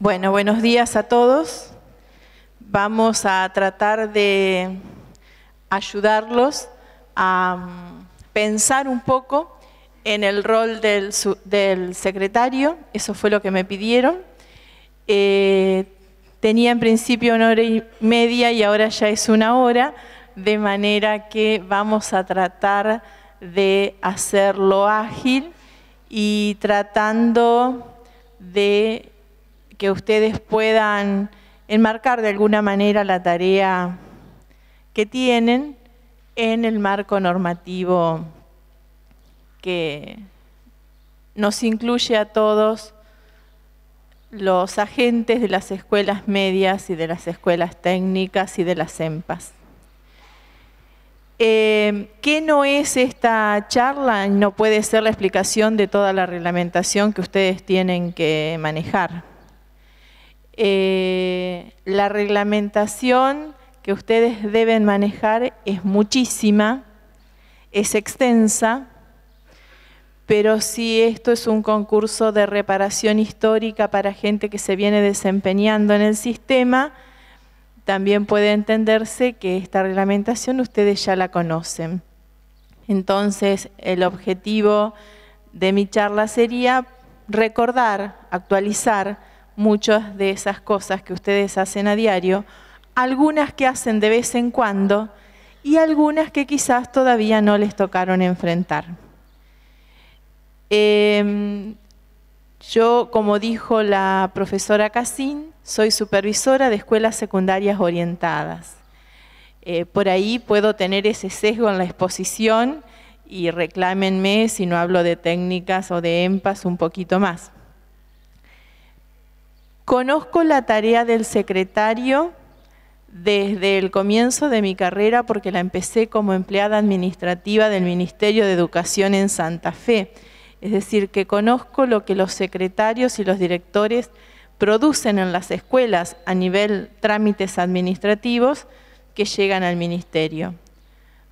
Bueno, buenos días a todos. Vamos a tratar de ayudarlos a pensar un poco en el rol del secretario. Eso fue lo que me pidieron. Tenía en principio 1 hora y media y ahora ya es 1 hora, de manera que vamos a tratar de hacerlo ágil y tratando de que ustedes puedan enmarcar de alguna manera la tarea que tienen en el marco normativo que nos incluye a todos los agentes de las escuelas medias y de las escuelas técnicas y de las EMPAs. ¿Qué no es esta charla? No puede ser la explicación de toda la reglamentación que ustedes tienen que manejar. La reglamentación que ustedes deben manejar es muchísima, es extensa, pero si esto es un concurso de reparación histórica para gente que se viene desempeñando en el sistema, también puede entenderse que esta reglamentación ustedes ya la conocen. Entonces, el objetivo de mi charla sería recordar, actualizar muchas de esas cosas que ustedes hacen a diario, algunas que hacen de vez en cuando y algunas que quizás todavía no les tocaron enfrentar. Yo, como dijo la profesora Casín, soy supervisora de escuelas secundarias orientadas. Por ahí puedo tener ese sesgo en la exposición y reclámenme si no hablo de técnicas o de EMPAs un poquito más. Conozco la tarea del secretario desde el comienzo de mi carrera porque la empecé como empleada administrativa del Ministerio de Educación en Santa Fe. Es decir, que conozco lo que los secretarios y los directores producen en las escuelas a nivel trámites administrativos que llegan al ministerio.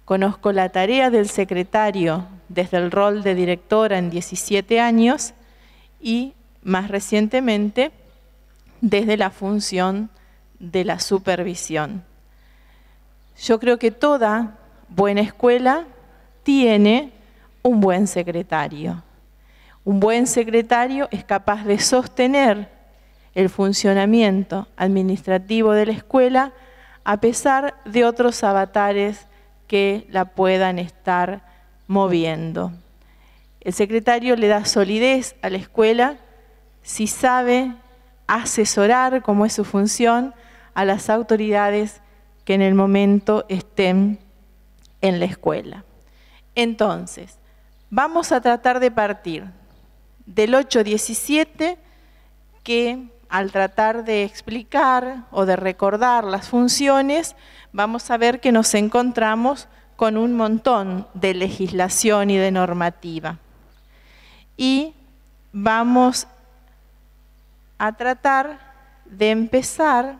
Conozco la tarea del secretario desde el rol de directora en 17 años y más recientemente desde la función de la supervisión. Yo creo que toda buena escuela tiene un buen secretario. Un buen secretario es capaz de sostener el funcionamiento administrativo de la escuela a pesar de otros avatares que la puedan estar moviendo. El secretario le da solidez a la escuela si sabe asesorar, como es su función, a las autoridades que en el momento estén en la escuela. Entonces, vamos a tratar de partir del 8.17, que al tratar de explicar o de recordar las funciones, vamos a ver que nos encontramos con un montón de legislación y de normativa. Y vamos a tratar de empezar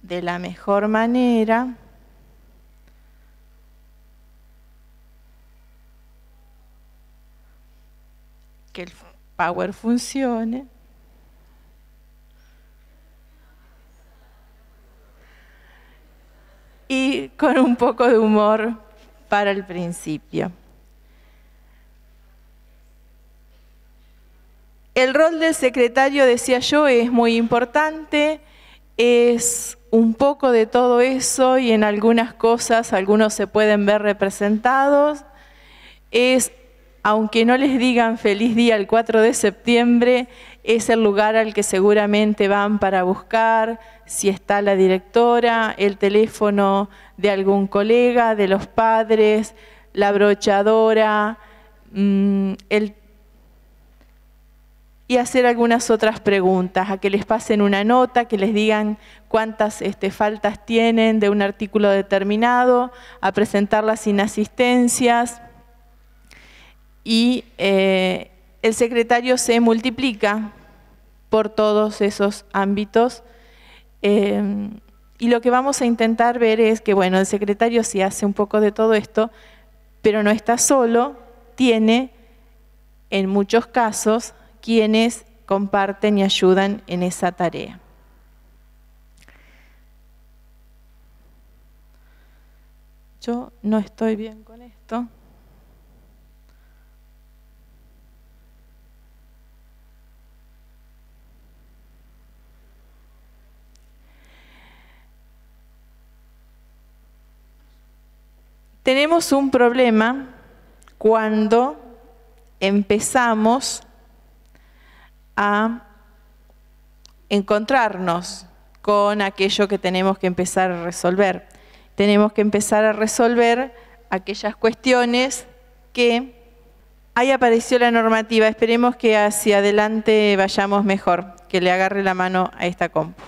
de la mejor manera que el Power funcione. Y con un poco de humor para el principio. El rol del secretario, decía yo, es muy importante, es un poco de todo eso y en algunas cosas algunos se pueden ver representados. Es, aunque no les digan feliz día el 4 de septiembre, es el lugar al que seguramente van para buscar si está la directora, el teléfono de algún colega, de los padres, la brochadora, y hacer algunas otras preguntas, a que les pasen una nota, que les digan cuántas faltas tienen de un artículo determinado, a presentar las inasistencias. Y el secretario se multiplica por todos esos ámbitos. Y lo que vamos a intentar ver es que, bueno, el secretario sí hace un poco de todo esto, pero no está solo, tiene en muchos casos quienes comparten y ayudan en esa tarea. Yo no estoy bien con esto. Tenemos un problema cuando empezamos a encontrarnos con aquello que tenemos que empezar a resolver. Tenemos que empezar a resolver aquellas cuestiones que ahí apareció la normativa. Esperemos que hacia adelante vayamos mejor, que le agarre la mano a esta compu.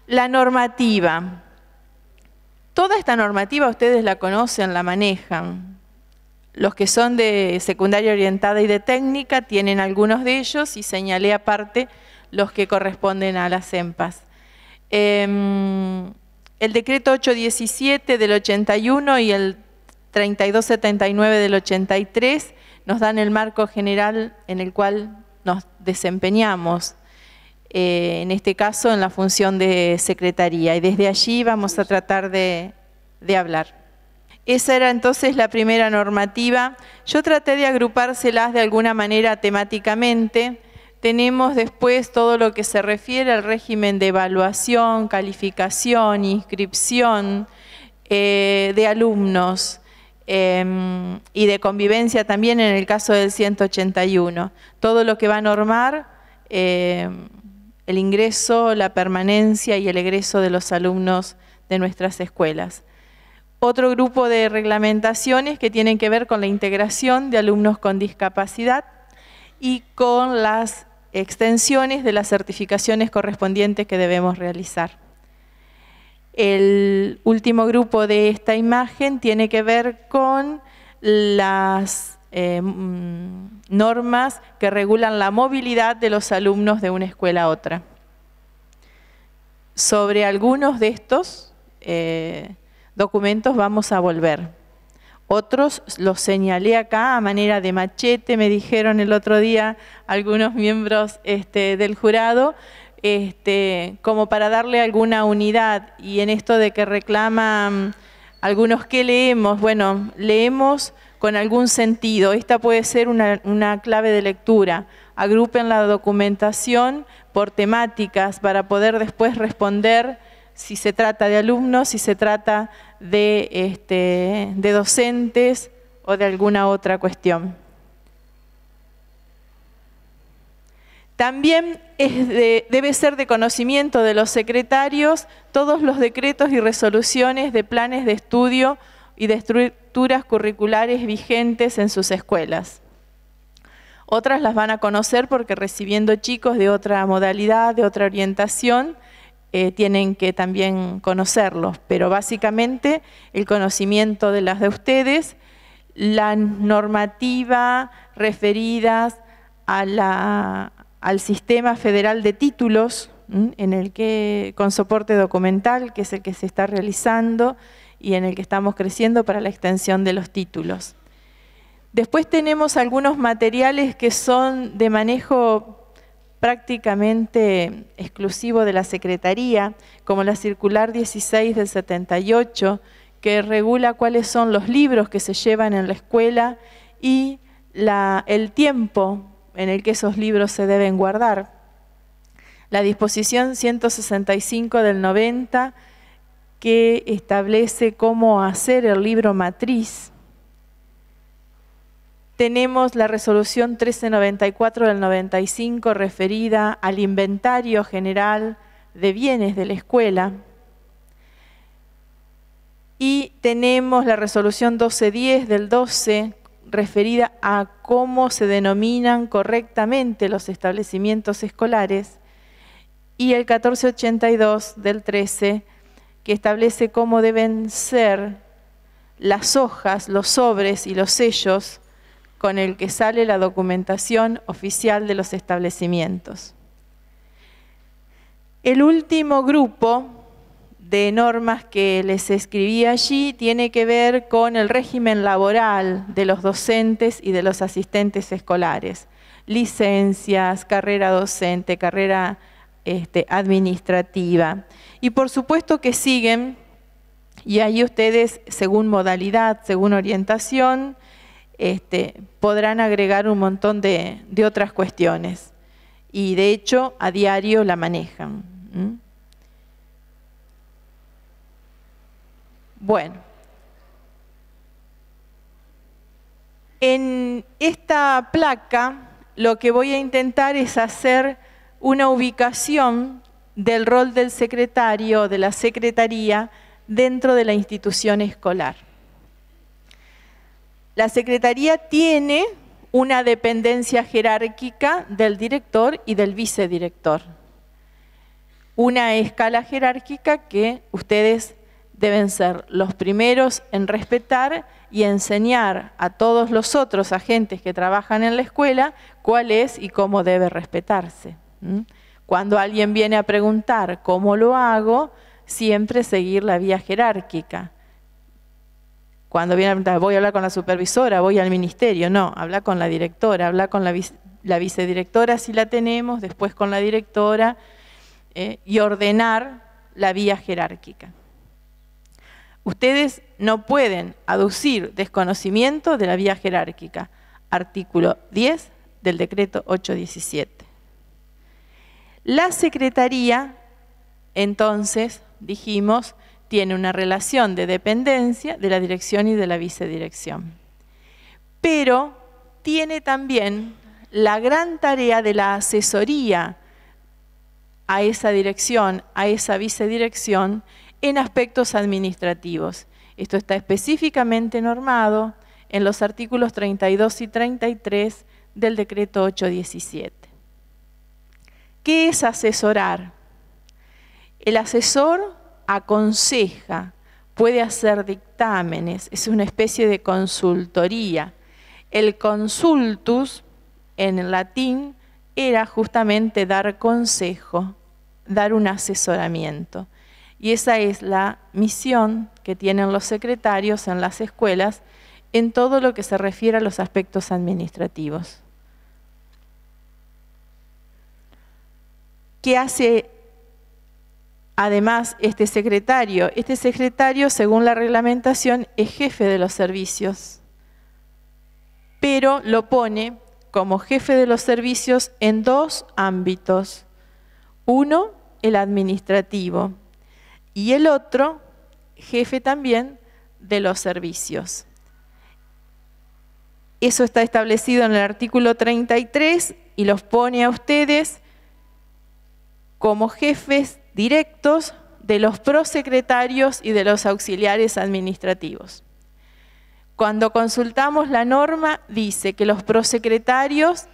La normativa. Toda esta normativa ustedes la conocen, la manejan. Los que son de secundaria orientada y de técnica tienen algunos de ellos y señalé aparte los que corresponden a las EMPAs. El decreto 817 del 81 y el 3279 del 83 nos dan el marco general en el cual nos desempeñamos. En este caso en la función de secretaría, y desde allí vamos a tratar de hablar. Esa era entonces la primera normativa. Yo traté de agrupárselas de alguna manera temáticamente. Tenemos después todo lo que se refiere al régimen de evaluación, calificación, inscripción de alumnos y de convivencia también en el caso del 181. Todo lo que va a normar el ingreso, la permanencia y el egreso de los alumnos de nuestras escuelas. Otro grupo de reglamentaciones que tienen que ver con la integración de alumnos con discapacidad y con las extensiones de las certificaciones correspondientes que debemos realizar. El último grupo de esta imagen tiene que ver con las normas que regulan la movilidad de los alumnos de una escuela a otra. Sobre algunos de estos documentos vamos a volver. Otros los señalé acá a manera de machete, me dijeron el otro día algunos miembros del jurado, como para darle alguna unidad. Y en esto de que reclaman algunos que leemos, bueno, leemos con algún sentido. Esta puede ser una clave de lectura. Agrupen la documentación por temáticas para poder después responder si se trata de alumnos, si se trata de docentes o de alguna otra cuestión. También debe ser de conocimiento de los secretarios todos los decretos y resoluciones de planes de estudio y de estructuras curriculares vigentes en sus escuelas. Otras las van a conocer porque recibiendo chicos de otra modalidad, de otra orientación, tienen que también conocerlos. Pero básicamente el conocimiento de las de ustedes, la normativa referidas al Sistema Federal de Títulos, en el que, con soporte documental, que es el que se está realizando y en el que estamos creciendo para la extensión de los títulos. Después tenemos algunos materiales que son de manejo prácticamente exclusivo de la Secretaría, como la Circular 16 del 78, que regula cuáles son los libros que se llevan en la escuela y el tiempo en el que esos libros se deben guardar. La disposición 165 del 90, que establece cómo hacer el libro matriz. Tenemos la resolución 1394 del 95 referida al inventario general de bienes de la escuela. Y tenemos la resolución 1210 del 12 referida a cómo se denominan correctamente los establecimientos escolares. Y el 1482 del 13 que establece cómo deben ser las hojas, los sobres y los sellos con el que sale la documentación oficial de los establecimientos. El último grupo de normas que les escribí allí tiene que ver con el régimen laboral de los docentes y de los asistentes escolares. Licencias, carrera docente, carrera administrativa. Y por supuesto que siguen, y ahí ustedes, según modalidad, según orientación, podrán agregar un montón de otras cuestiones. Y de hecho, a diario la manejan. Bueno, en esta placa lo que voy a intentar es hacer una ubicación del rol del secretario o de la secretaría dentro de la institución escolar. La secretaría tiene una dependencia jerárquica del director y del vicedirector. Una escala jerárquica que ustedes deben ser los primeros en respetar y enseñar a todos los otros agentes que trabajan en la escuela cuál es y cómo debe respetarse. Cuando alguien viene a preguntar cómo lo hago, siempre seguir la vía jerárquica. Cuando viene a preguntar, voy a hablar con la supervisora, voy al ministerio, no, habla con la directora, habla con la vicedirectora si la tenemos, después con la directora y ordenar la vía jerárquica. Ustedes no pueden aducir desconocimiento de la vía jerárquica. Artículo 10 del decreto 817. La secretaría, entonces, dijimos, tiene una relación de dependencia de la dirección y de la vicedirección. Pero tiene también la gran tarea de la asesoría a esa dirección, a esa vicedirección, en aspectos administrativos. Esto está específicamente normado en los artículos 32 y 33 del decreto 817. ¿Qué es asesorar? El asesor aconseja, puede hacer dictámenes, es una especie de consultoría. El consultus, en latín, era justamente dar consejo, dar un asesoramiento. Y esa es la misión que tienen los secretarios en las escuelas en todo lo que se refiere a los aspectos administrativos. ¿Qué hace además este secretario? Este secretario, según la reglamentación, es jefe de los servicios, pero lo pone como jefe de los servicios en dos ámbitos. Uno, el administrativo, y el otro, jefe también de los servicios. Eso está establecido en el artículo 33 y los pone a ustedes como jefes directos de los prosecretarios y de los auxiliares administrativos. Cuando consultamos la norma, dice que los prosecretarios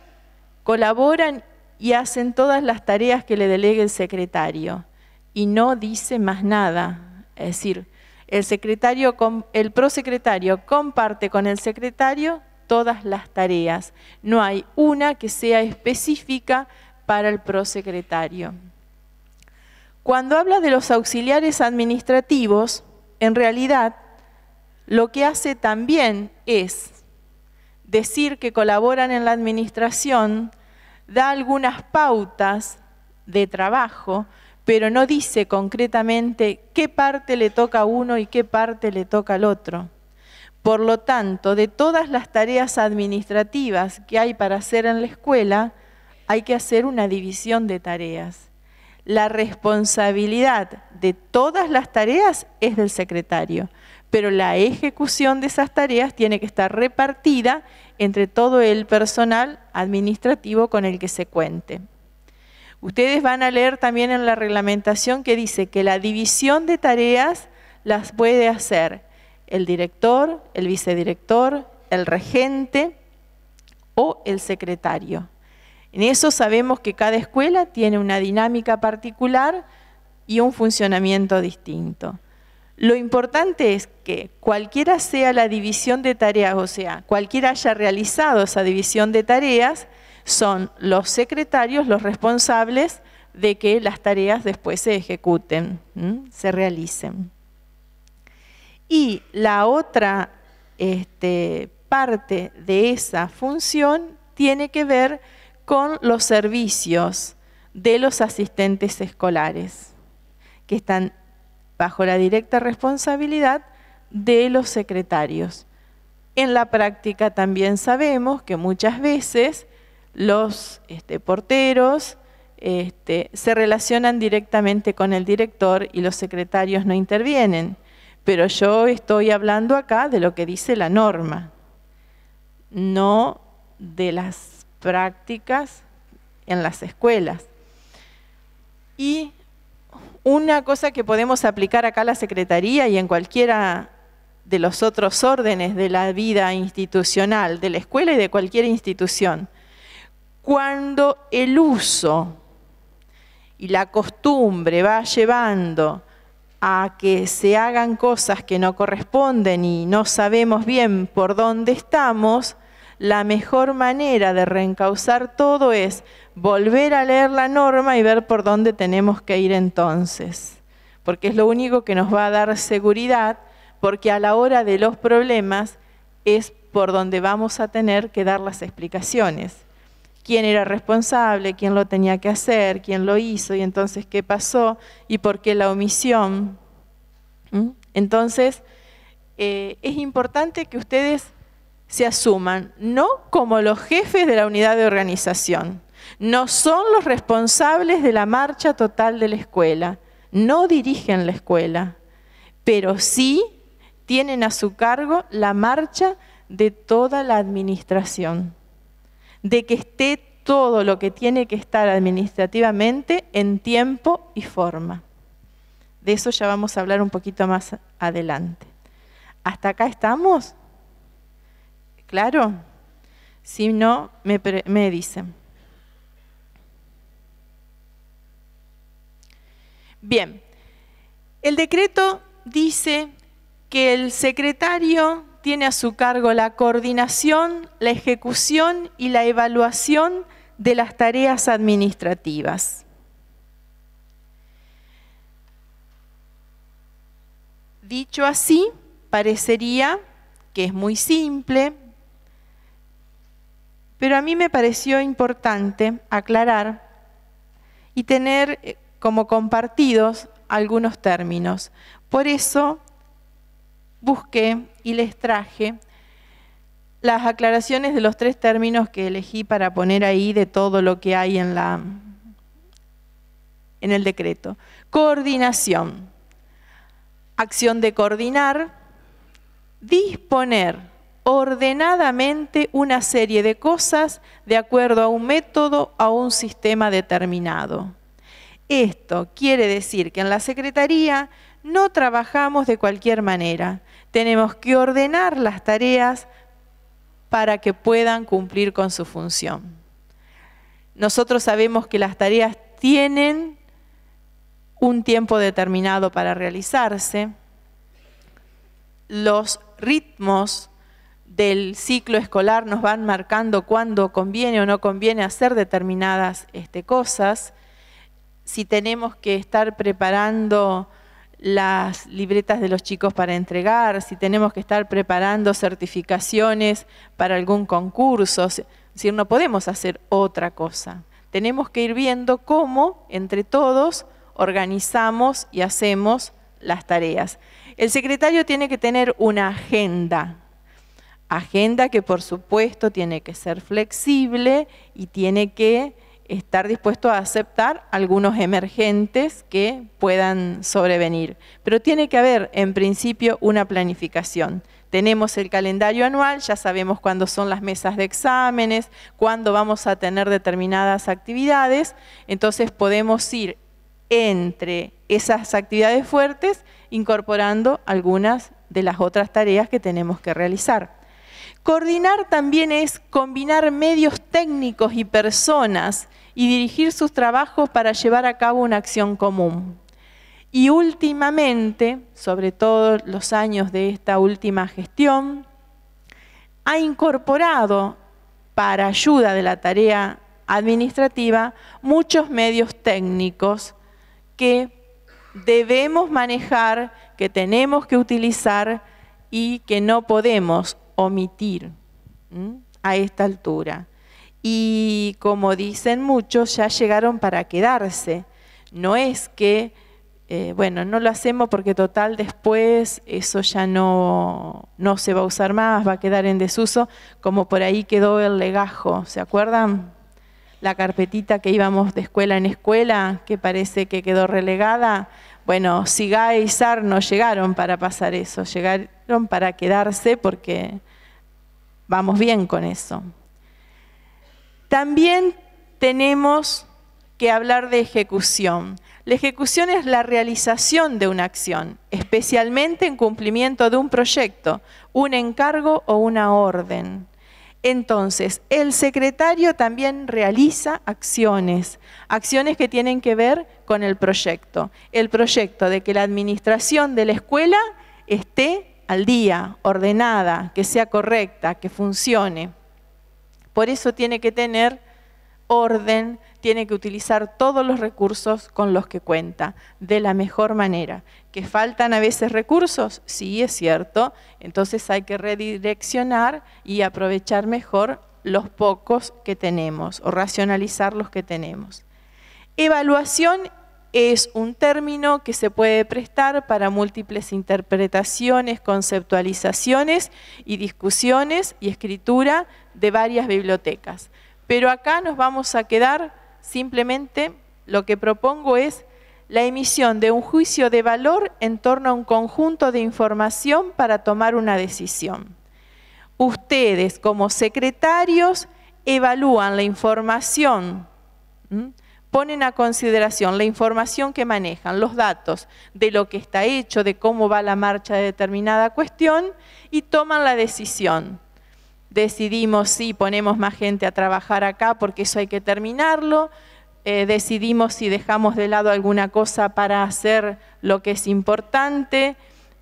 colaboran y hacen todas las tareas que le delegue el secretario. Y no dice más nada. Es decir, el prosecretario comparte con el secretario todas las tareas. No hay una que sea específica para el prosecretario. Cuando habla de los auxiliares administrativos, en realidad lo que hace también es decir que colaboran en la administración, da algunas pautas de trabajo, pero no dice concretamente qué parte le toca a uno y qué parte le toca al otro. Por lo tanto, de todas las tareas administrativas que hay para hacer en la escuela, hay que hacer una división de tareas. La responsabilidad de todas las tareas es del secretario, pero la ejecución de esas tareas tiene que estar repartida entre todo el personal administrativo con el que se cuente. Ustedes van a leer también en la reglamentación que dice que la división de tareas las puede hacer el director, el vicedirector, el regente o el secretario. En eso sabemos que cada escuela tiene una dinámica particular y un funcionamiento distinto. Lo importante es que cualquiera sea la división de tareas, o sea, cualquiera haya realizado esa división de tareas, son los secretarios los responsables de que las tareas después se ejecuten, se realicen. Y la otra parte de esa función tiene que ver con los servicios de los asistentes escolares, que están bajo la directa responsabilidad de los secretarios. En la práctica también sabemos que muchas veces los porteros se relacionan directamente con el director y los secretarios no intervienen. Pero yo estoy hablando acá de lo que dice la norma, no de las prácticas en las escuelas. Y una cosa que podemos aplicar acá a la Secretaría y en cualquiera de los otros órdenes de la vida institucional, de la escuela y de cualquier institución, cuando el uso y la costumbre va llevando a que se hagan cosas que no corresponden y no sabemos bien por dónde estamos, la mejor manera de reencauzar todo es volver a leer la norma y ver por dónde tenemos que ir entonces, porque es lo único que nos va a dar seguridad, porque a la hora de los problemas es por donde vamos a tener que dar las explicaciones. Quién era responsable, quién lo tenía que hacer, quién lo hizo y entonces qué pasó y por qué la omisión. Entonces, es importante que ustedes se asuman, no como los jefes de la unidad de organización, no son los responsables de la marcha total de la escuela, no dirigen la escuela, pero sí tienen a su cargo la marcha de toda la administración, de que esté todo lo que tiene que estar administrativamente en tiempo y forma. De eso ya vamos a hablar un poquito más adelante. ¿Hasta acá estamos? ¿Claro? Si no, me dicen. Bien, el decreto dice que el secretario tiene a su cargo la coordinación, la ejecución y la evaluación de las tareas administrativas. Dicho así, parecería que es muy simple, pero a mí me pareció importante aclarar y tener como compartidos algunos términos. Por eso busqué y les traje las aclaraciones de los 3 términos que elegí para poner ahí de todo lo que hay en el decreto. Coordinación, acción de coordinar, disponer ordenadamente una serie de cosas de acuerdo a un método, a un sistema determinado. Esto quiere decir que en la Secretaría no trabajamos de cualquier manera. Tenemos que ordenar las tareas para que puedan cumplir con su función. Nosotros sabemos que las tareas tienen un tiempo determinado para realizarse. Los ritmos del ciclo escolar nos van marcando cuándo conviene o no conviene hacer determinadas cosas. Si tenemos que estar preparando las libretas de los chicos para entregar, si tenemos que estar preparando certificaciones para algún concurso, es decir, no podemos hacer otra cosa. Tenemos que ir viendo cómo, entre todos, organizamos y hacemos las tareas. El secretario tiene que tener una agenda que por supuesto tiene que ser flexible y tiene que estar dispuesto a aceptar algunos emergentes que puedan sobrevenir. Pero tiene que haber, en principio, una planificación. Tenemos el calendario anual, ya sabemos cuándo son las mesas de exámenes, cuándo vamos a tener determinadas actividades, entonces podemos ir entre esas actividades fuertes incorporando algunas de las otras tareas que tenemos que realizar. Coordinar también es combinar medios técnicos y personas y dirigir sus trabajos para llevar a cabo una acción común. Y últimamente, sobre todo los años de esta última gestión, ha incorporado para ayuda de la tarea administrativa muchos medios técnicos que debemos manejar, que tenemos que utilizar y que no podemos omitir a esta altura. Y como dicen muchos, ya llegaron para quedarse. No es que, bueno, no lo hacemos porque total después eso ya no se va a usar más, va a quedar en desuso, como por ahí quedó el legajo. ¿Se acuerdan? La carpetita que íbamos de escuela en escuela, que parece que quedó relegada. Bueno, SIGAE y SAR no llegaron para pasar eso, llegaron para quedarse porque vamos bien con eso. También tenemos que hablar de ejecución. La ejecución es la realización de una acción, especialmente en cumplimiento de un proyecto, un encargo o una orden. Entonces, el secretario también realiza acciones que tienen que ver con el proyecto. El proyecto de que la administración de la escuela esté al día, ordenada, que sea correcta, que funcione. Por eso tiene que tener orden, tiene que utilizar todos los recursos con los que cuenta, de la mejor manera. ¿Que faltan a veces recursos? Sí, es cierto. Entonces hay que redireccionar y aprovechar mejor los pocos que tenemos o racionalizar los que tenemos. Evaluación es un término que se puede prestar para múltiples interpretaciones, conceptualizaciones y discusiones y escritura de varias bibliotecas. Pero acá nos vamos a quedar simplemente, lo que propongo es la emisión de un juicio de valor en torno a un conjunto de información para tomar una decisión. Ustedes, como secretarios, evalúan la información, ponen a consideración la información que manejan, los datos de lo que está hecho, de cómo va la marcha de determinada cuestión y toman la decisión. Decidimos si ponemos más gente a trabajar acá porque eso hay que terminarlo, decidimos si dejamos de lado alguna cosa para hacer lo que es importante,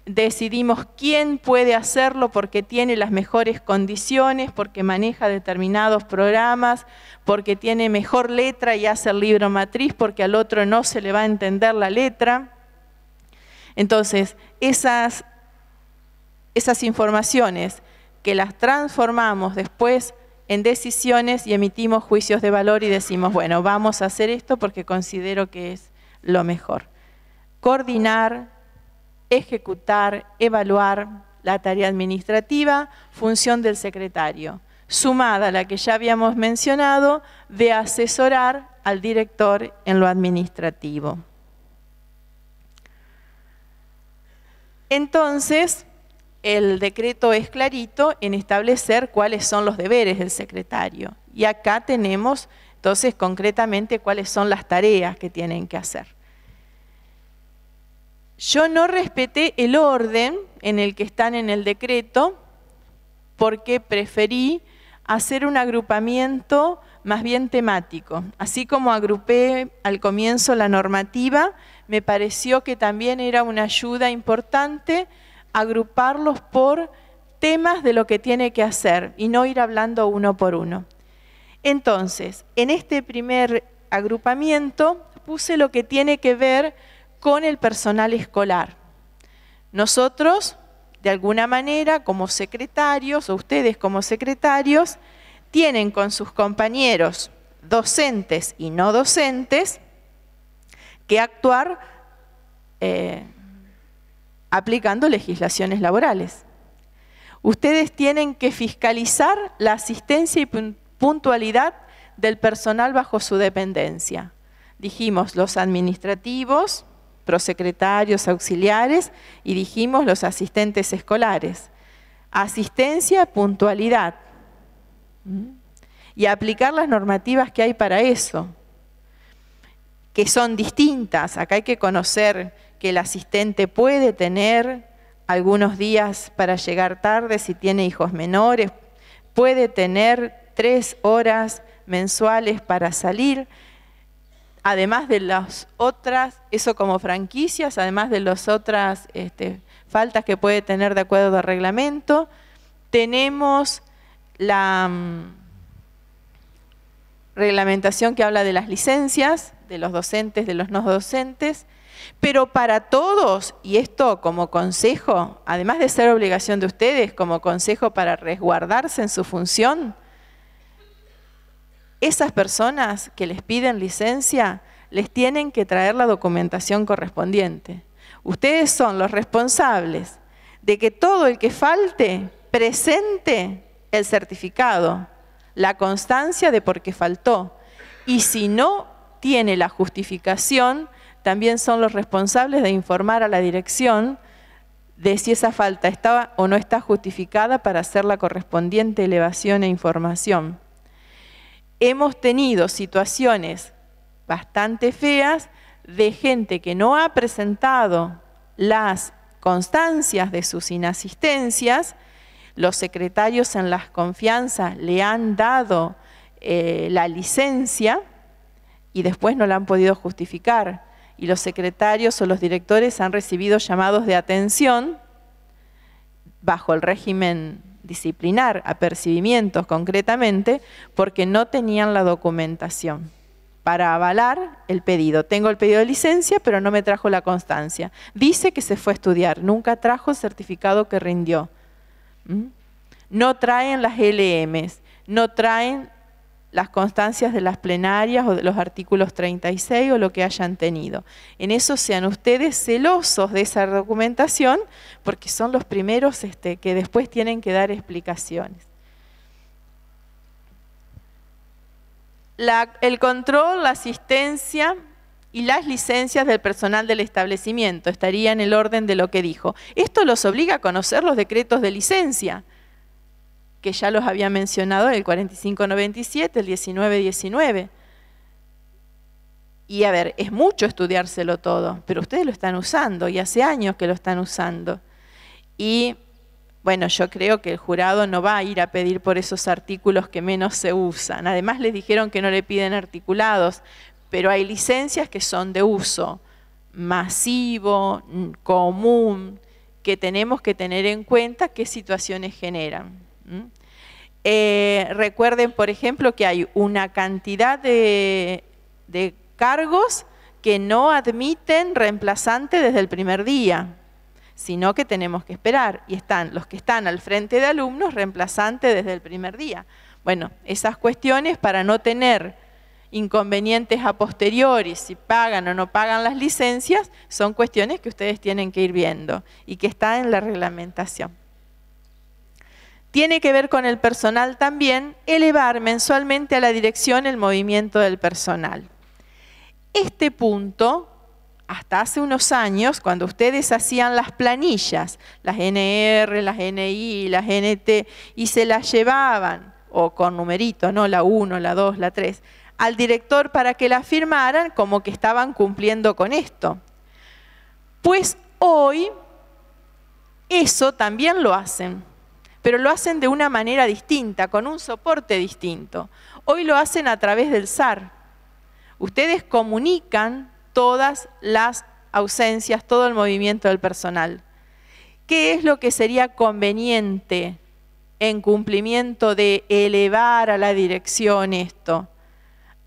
decidimos quién puede hacerlo porque tiene las mejores condiciones, porque maneja determinados programas, porque tiene mejor letra y hace el libro matriz, porque al otro no se le va a entender la letra. Entonces, esas informaciones que las transformamos después en decisiones y emitimos juicios de valor y decimos, bueno, vamos a hacer esto porque considero que es lo mejor. Coordinar, ejecutar, evaluar la tarea administrativa, función del secretario, sumada a la que ya habíamos mencionado de asesorar al director en lo administrativo. Entonces, el decreto es clarito en establecer cuáles son los deberes del secretario. Y acá tenemos, entonces, concretamente cuáles son las tareas que tienen que hacer. Yo no respeté el orden en el que están en el decreto porque preferí hacer un agrupamiento más bien temático. Así como agrupé al comienzo la normativa, me pareció que también era una ayuda importante agruparlos por temas de lo que tiene que hacer y no ir hablando uno por uno. Entonces, en este primer agrupamiento puse lo que tiene que ver con el personal escolar. Nosotros, de alguna manera, como secretarios, o ustedes como secretarios, tienen con sus compañeros docentes y no docentes que actuar aplicando legislaciones laborales. Ustedes tienen que fiscalizar la asistencia y puntualidad del personal bajo su dependencia. Dijimos los administrativos, prosecretarios, auxiliares y dijimos los asistentes escolares. Asistencia, puntualidad. Y aplicar las normativas que hay para eso, que son distintas. Acá hay que conocer que el asistente puede tener algunos días para llegar tarde si tiene hijos menores, puede tener 3 horas mensuales para salir, además de las otras, eso como franquicias, además de las otras faltas que puede tener de acuerdo al reglamento. Tenemos la reglamentación que habla de las licencias de los docentes, de los no docentes, pero para todos, y esto como consejo, además de ser obligación de ustedes, como consejo para resguardarse en su función, esas personas que les piden licencia, les tienen que traer la documentación correspondiente. Ustedes son los responsables de que todo el que falte presente el certificado, la constancia de por qué faltó. Y si no tiene la justificación, también son los responsables de informar a la dirección de si esa falta está o no está justificada para hacer la correspondiente elevación e información. Hemos tenido situaciones bastante feas de gente que no ha presentado las constancias de sus inasistencias. Los secretarios en las confianzas le han dado la licencia y después no la han podido justificar. Y los secretarios o los directores han recibido llamados de atención bajo el régimen disciplinar, apercibimientos concretamente, porque no tenían la documentación para avalar el pedido. Tengo el pedido de licencia, pero no me trajo la constancia. Dice que se fue a estudiar, nunca trajo el certificado que rindió. No traen las LMs, no traen las constancias de las plenarias o de los artículos 36 o lo que hayan tenido. En eso sean ustedes celosos de esa documentación, porque son los primeros que después tienen que dar explicaciones. El control, la asistencia y las licencias del personal del establecimiento estaría en el orden de lo que dijo. Esto los obliga a conocer los decretos de licencia, que ya los había mencionado, el 4597, el 1919. Y a ver, es mucho estudiárselo todo, pero ustedes lo están usando y hace años que lo están usando. Y bueno, yo creo que el jurado no va a ir a pedir por esos artículos que menos se usan. Además les dijeron que no le piden articulados, pero hay licencias que son de uso masivo, común, que tenemos que tener en cuenta qué situaciones generan. Recuerden, por ejemplo, que hay una cantidad de cargos que no admiten reemplazante desde el primer día, sino que tenemos que esperar. Y están los que están al frente de alumnos, reemplazante desde el primer día. Bueno, esas cuestiones para no tener inconvenientes a posteriori, si pagan o no pagan las licencias, son cuestiones que ustedes tienen que ir viendo y que están en la reglamentación. Tiene que ver con el personal también, elevar mensualmente a la dirección el movimiento del personal. Este punto, hasta hace unos años, cuando ustedes hacían las planillas, las NR, las NI, las NT, y se las llevaban, o con numerito, ¿no? La 1, la 2, la 3, al director para que la firmaran, como que estaban cumpliendo con esto. Pues hoy, eso también lo hacen, pero lo hacen de una manera distinta, con un soporte distinto. Hoy lo hacen a través del SAR. Ustedes comunican todas las ausencias, todo el movimiento del personal. ¿Qué es lo que sería conveniente en cumplimiento de elevar a la dirección esto?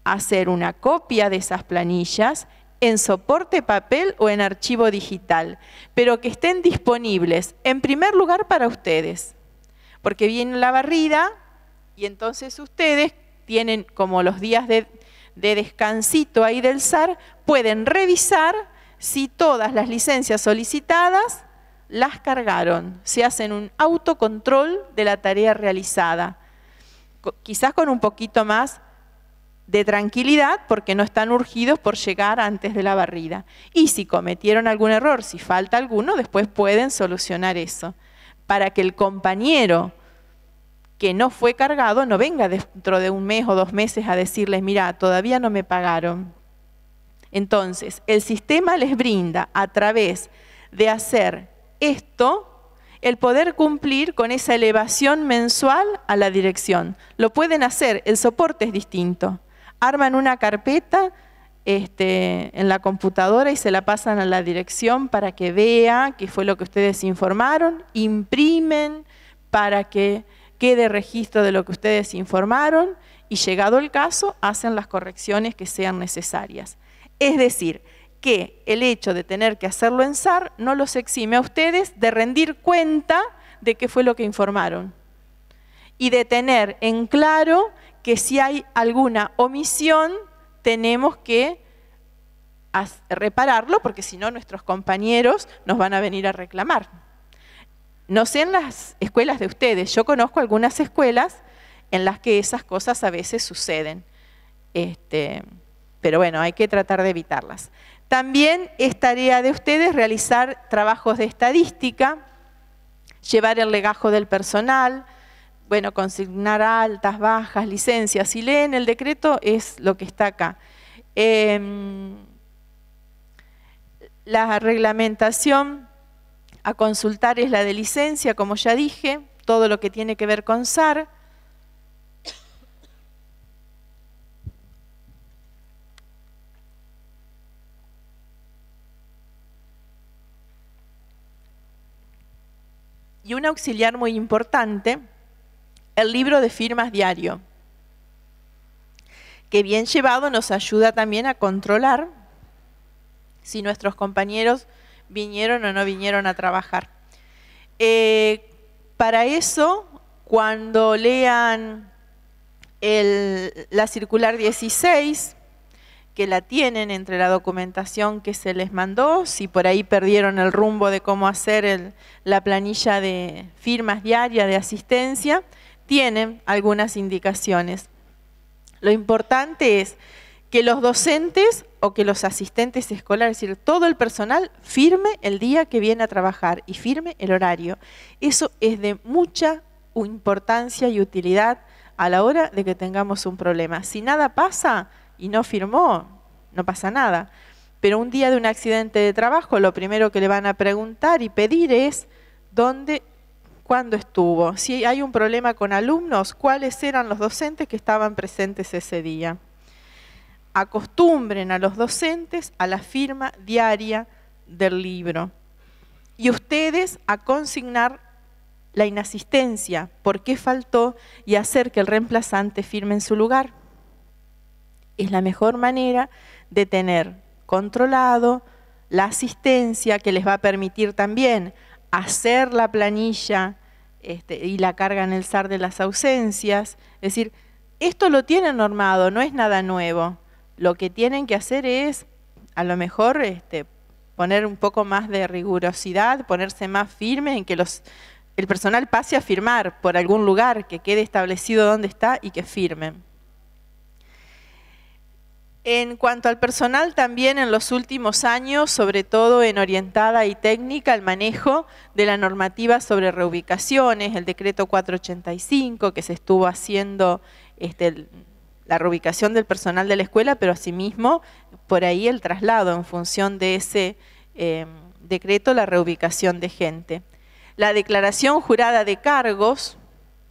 Hacer una copia de esas planillas en soporte papel o en archivo digital, pero que estén disponibles en primer lugar para ustedes. Porque viene la barrida y entonces ustedes tienen como los días de descansito ahí del SAR, pueden revisar si todas las licencias solicitadas las cargaron. Se hacen un autocontrol de la tarea realizada. Quizás con un poquito más de tranquilidad porque no están urgidos por llegar antes de la barrida. Y si cometieron algún error, si falta alguno, después pueden solucionar eso, para que el compañero que no fue cargado no venga dentro de un mes o 2 meses a decirles, mira, todavía no me pagaron. Entonces, el sistema les brinda a través de hacer esto, el poder cumplir con esa elevación mensual a la dirección. Lo pueden hacer, el soporte es distinto. Arman una carpeta en la computadora y se la pasan a la dirección para que vea qué fue lo que ustedes informaron, imprimen para que quede registro de lo que ustedes informaron y llegado el caso hacen las correcciones que sean necesarias. Es decir, que el hecho de tener que hacerlo en SAR no los exime a ustedes de rendir cuenta de qué fue lo que informaron y de tener en claro que si hay alguna omisión tenemos que repararlo, porque si no nuestros compañeros nos van a venir a reclamar. No sé en las escuelas de ustedes, yo conozco algunas escuelas en las que esas cosas a veces suceden, pero bueno, hay que tratar de evitarlas. También es tarea de ustedes realizar trabajos de estadística, llevar el legajo del personal, bueno, consignar altas, bajas, licencias. Si leen el decreto es lo que está acá. La reglamentación a consultar es la de licencia, como ya dije, todo lo que tiene que ver con SAR. Y un auxiliar muy importante, el libro de firmas diario, que bien llevado nos ayuda también a controlar si nuestros compañeros vinieron o no vinieron a trabajar. Para eso, cuando lean la circular 16, que la tienen entre la documentación que se les mandó, si por ahí perdieron el rumbo de cómo hacer la planilla de firmas diaria de asistencia, tienen algunas indicaciones. Lo importante es que los docentes o que los asistentes escolares, es decir, todo el personal, firme el día que viene a trabajar y firme el horario. Eso es de mucha importancia y utilidad a la hora de que tengamos un problema. Si nada pasa y no firmó, no pasa nada. Pero un día de un accidente de trabajo, lo primero que le van a preguntar y pedir es cuándo estuvo. Si hay un problema con alumnos, cuáles eran los docentes que estaban presentes ese día. Acostumbren a los docentes a la firma diaria del libro. Y ustedes a consignar la inasistencia, por qué faltó, y hacer que el reemplazante firme en su lugar. Es la mejor manera de tener controlado la asistencia, que les va a permitir también hacer la planilla y la carga en el SAR de las ausencias. Es decir, esto lo tienen normado, no es nada nuevo. Lo que tienen que hacer es, a lo mejor, poner un poco más de rigurosidad, ponerse más firme en que el personal pase a firmar por algún lugar, que quede establecido dónde está y que firmen. En cuanto al personal, también en los últimos años, sobre todo en orientada y técnica, el manejo de la normativa sobre reubicaciones, el decreto 485, que se estuvo haciendo la reubicación del personal de la escuela, pero asimismo por ahí el traslado en función de ese decreto, la reubicación de gente. La declaración jurada de cargos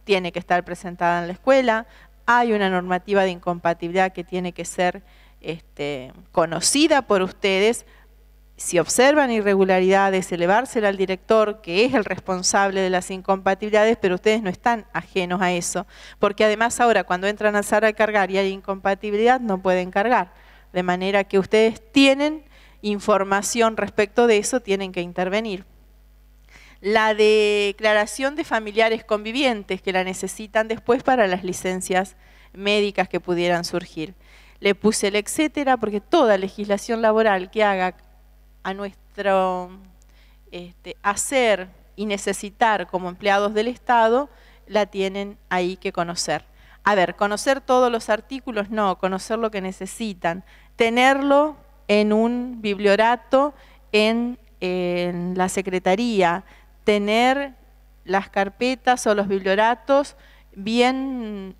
tiene que estar presentada en la escuela. Hay una normativa de incompatibilidad que tiene que ser conocida por ustedes. Si observan irregularidades, elevársela al director, que es el responsable de las incompatibilidades, pero ustedes no están ajenos a eso, porque además ahora cuando entran al SAR a cargar y hay incompatibilidad, no pueden cargar, de manera que ustedes tienen información respecto de eso, tienen que intervenir. La declaración de familiares convivientes, que la necesitan después para las licencias médicas que pudieran surgir. Le puse el etcétera, porque toda legislación laboral que haga a nuestro hacer y necesitar como empleados del Estado, la tienen ahí que conocer. A ver, conocer todos los artículos, no, conocer lo que necesitan, tenerlo en un bibliorato en la secretaría, tener las carpetas o los biblioratos bien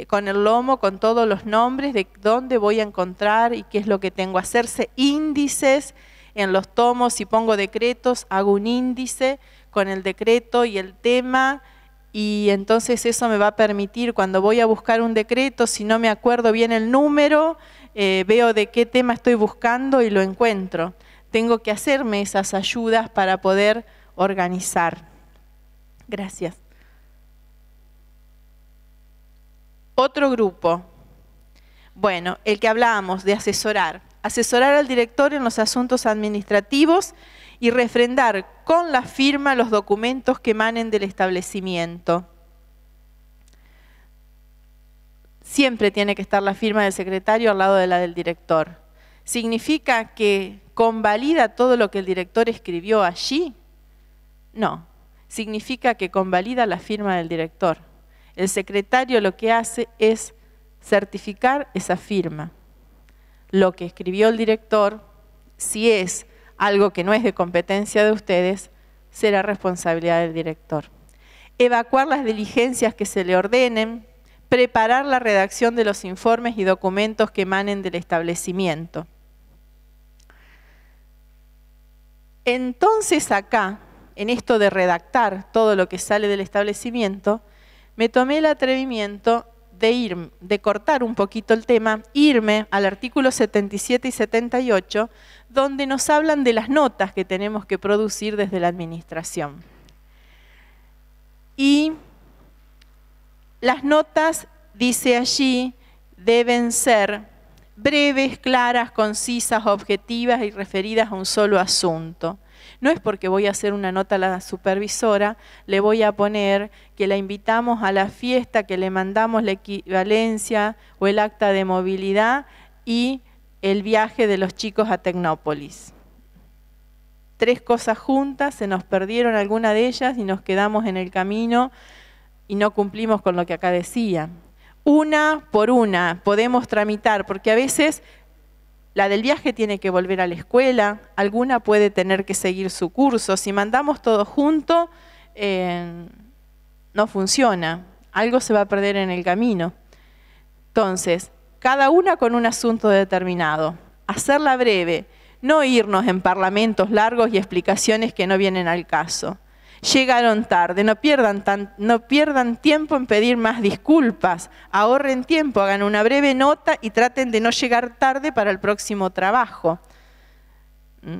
con el lomo, con todos los nombres de dónde voy a encontrar y qué es lo que tengo. Hacerse índices en los tomos. Si pongo decretos, hago un índice con el decreto y el tema, y entonces eso me va a permitir, cuando voy a buscar un decreto, si no me acuerdo bien el número, veo de qué tema estoy buscando y lo encuentro. Tengo que hacerme esas ayudas para poder organizar. Gracias. Otro grupo. Bueno, el que hablábamos de asesorar. asesorar al director en los asuntos administrativos y refrendar con la firma los documentos que emanen del establecimiento. Siempre tiene que estar la firma del secretario al lado de la del director. ¿Significa que convalida todo lo que el director escribió allí? No, significa que convalida la firma del director. El secretario lo que hace es certificar esa firma. Lo que escribió el director, si es algo que no es de competencia de ustedes, será responsabilidad del director. Evacuar las diligencias que se le ordenen, preparar la redacción de los informes y documentos que emanen del establecimiento. Entonces acá, en esto de redactar todo lo que sale del establecimiento, me tomé el atrevimiento de cortar un poquito el tema, irme al artículo 77 y 78, donde nos hablan de las notas que tenemos que producir desde la administración. Y las notas, dice allí, deben ser breves, claras, concisas, objetivas y referidas a un solo asunto. No es porque voy a hacer una nota a la supervisora, le voy a poner que la invitamos a la fiesta, que le mandamos la equivalencia o el acta de movilidad y el viaje de los chicos a Tecnópolis. 3 cosas juntas, se nos perdieron alguna de ellas y nos quedamos en el camino y no cumplimos con lo que acá decía. Una por una podemos tramitar, porque a veces la del viaje tiene que volver a la escuela, alguna puede tener que seguir su curso. Si mandamos todo junto, no funciona, algo se va a perder en el camino. Entonces, cada una con un asunto determinado. Hacerla breve, no irnos en parlamentos largos y explicaciones que no vienen al caso. Llegaron tarde, no pierdan tiempo en pedir más disculpas, ahorren tiempo, hagan una breve nota y traten de no llegar tarde para el próximo trabajo.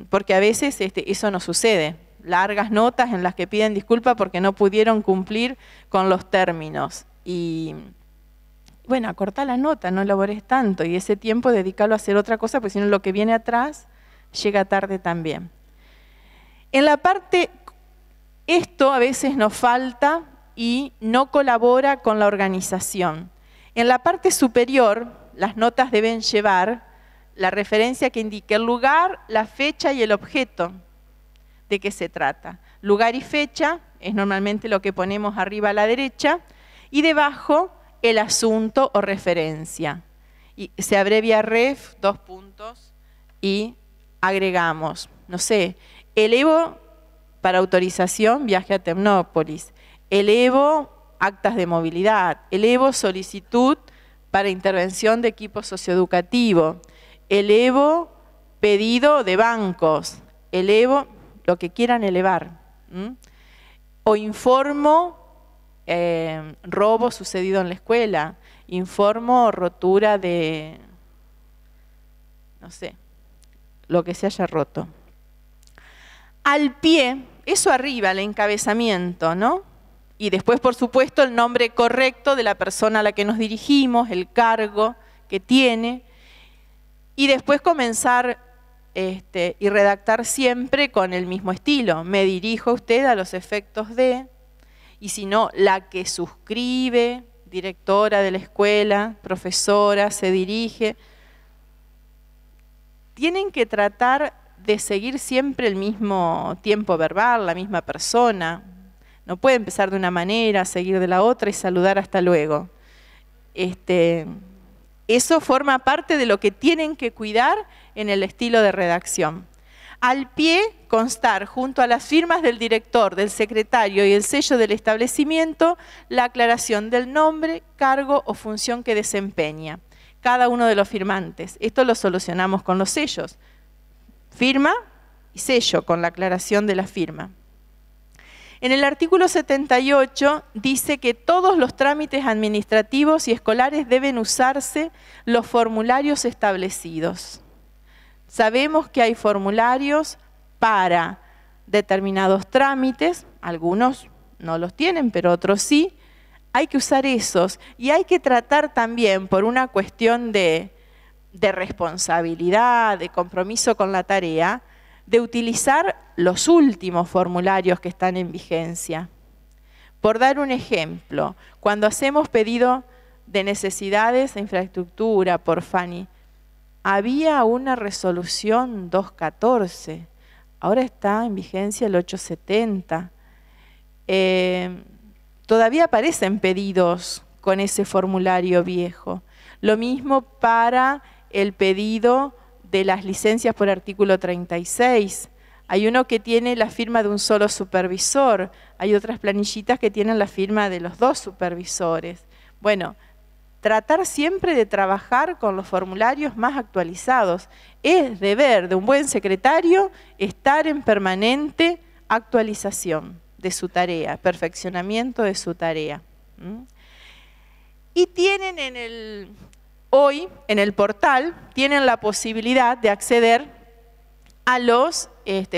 Porque a veces eso no sucede. Largas notas en las que piden disculpas porque no pudieron cumplir con los términos. Y bueno, acortá la nota, no elabores tanto y ese tiempo dedícalo a hacer otra cosa, porque si no lo que viene atrás llega tarde también. En la parte... Esto a veces nos falta y no colabora con la organización. En la parte superior, las notas deben llevar la referencia que indique el lugar, la fecha y el objeto de qué se trata. Lugar y fecha es normalmente lo que ponemos arriba a la derecha y debajo el asunto o referencia. Y se abrevia ref, 2 puntos y agregamos, no sé, elevo para autorización, viaje a Tecnópolis. Elevo actas de movilidad. Elevo solicitud para intervención de equipo socioeducativo. Elevo pedido de bancos. Elevo lo que quieran elevar. O informo robo sucedido en la escuela. Informo rotura de, no sé, lo que se haya roto. Al pie, eso arriba, el encabezamiento, ¿no? Y después, por supuesto, el nombre correcto de la persona a la que nos dirigimos, el cargo que tiene. Y después comenzar y redactar siempre con el mismo estilo. Me dirijo a usted a los efectos de, y si no, la que suscribe, directora de la escuela, profesora, se dirige. Tienen que tratar de seguir siempre el mismo tiempo verbal, la misma persona. No puede empezar de una manera, seguir de la otra y saludar hasta luego. Eso forma parte de lo que tienen que cuidar en el estilo de redacción. Al pie, constar junto a las firmas del director, del secretario y el sello del establecimiento, la aclaración del nombre, cargo o función que desempeña cada uno de los firmantes. Esto lo solucionamos con los sellos. Firma y sello con la aclaración de la firma. En el artículo 78 dice que todos los trámites administrativos y escolares deben usarse los formularios establecidos. Sabemos que hay formularios para determinados trámites, algunos no los tienen, pero otros sí. Hay que usar esos y hay que tratar también por una cuestión de de responsabilidad, de compromiso con la tarea, de utilizar los últimos formularios que están en vigencia. Por dar un ejemplo, cuando hacemos pedido de necesidades de infraestructura por FANI, había una resolución 214, ahora está en vigencia el 870. Todavía aparecen pedidos con ese formulario viejo. Lo mismo para el pedido de las licencias por artículo 36. Hay uno que tiene la firma de un solo supervisor, hay otras planillitas que tienen la firma de los 2 supervisores. Bueno, tratar siempre de trabajar con los formularios más actualizados. Es deber de un buen secretario estar en permanente actualización de su tarea, perfeccionamiento de su tarea. Y tienen hoy en el portal, tienen la posibilidad de acceder a los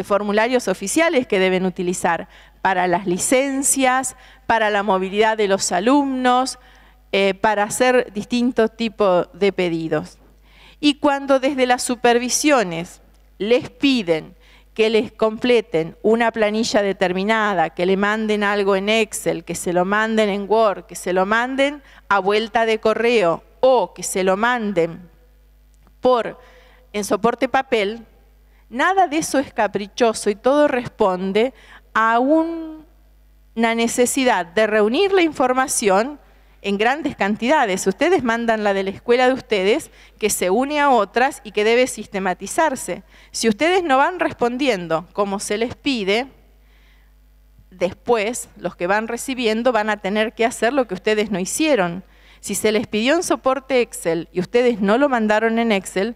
formularios oficiales que deben utilizar para las licencias, para la movilidad de los alumnos, para hacer distintos tipos de pedidos. Y cuando desde las supervisiones les piden que les completen una planilla determinada, que le manden algo en Excel, que se lo manden en Word, que se lo manden a vuelta de correo o que se lo manden en soporte papel, nada de eso es caprichoso y todo responde a una necesidad de reunir la información en grandes cantidades. Ustedes mandan la de la escuela de ustedes, que se une a otras y que debe sistematizarse. Si ustedes no van respondiendo como se les pide, después los que van recibiendo van a tener que hacer lo que ustedes no hicieron. Si se les pidió en soporte Excel y ustedes no lo mandaron en Excel,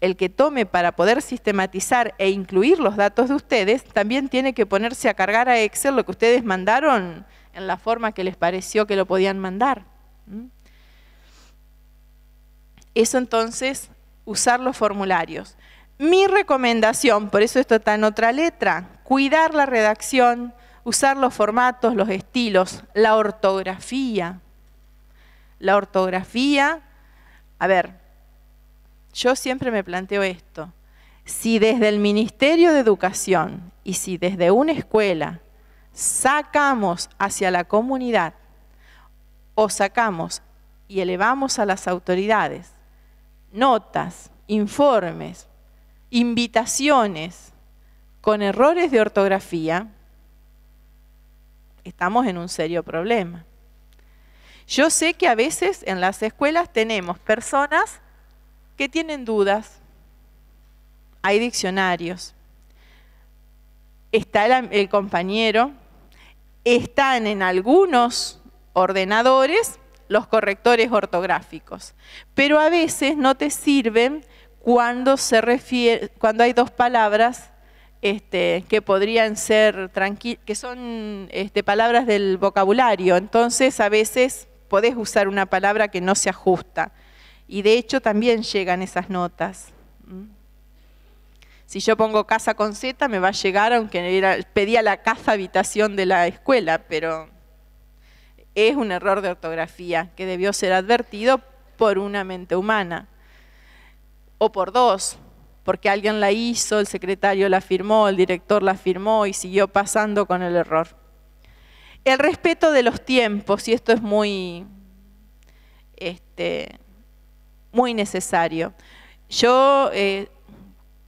el que tome para poder sistematizar e incluir los datos de ustedes, también tiene que ponerse a cargar a Excel lo que ustedes mandaron en la forma que les pareció que lo podían mandar. Eso entonces, usar los formularios. Mi recomendación, por eso esto está en otra letra, cuidar la redacción, usar los formatos, los estilos, la ortografía. La ortografía, a ver, yo siempre me planteo esto. Si desde el Ministerio de Educación y si desde una escuela sacamos hacia la comunidad o sacamos y elevamos a las autoridades notas, informes, invitaciones con errores de ortografía, estamos en un serio problema. Yo sé que a veces en las escuelas tenemos personas que tienen dudas, hay diccionarios, está el compañero, están en algunos ordenadores los correctores ortográficos, pero a veces no te sirven cuando hay 2 palabras que podrían ser que son palabras del vocabulario. Entonces a veces podés usar una palabra que no se ajusta y de hecho también llegan esas notas. Si yo pongo casa con Z me va a llegar, aunque pedía la casa habitación de la escuela, pero es un error de ortografía que debió ser advertido por una mente humana. O por 2, porque alguien la hizo, el secretario la firmó, el director la firmó y siguió pasando con el error. El respeto de los tiempos, y esto es muy necesario. Yo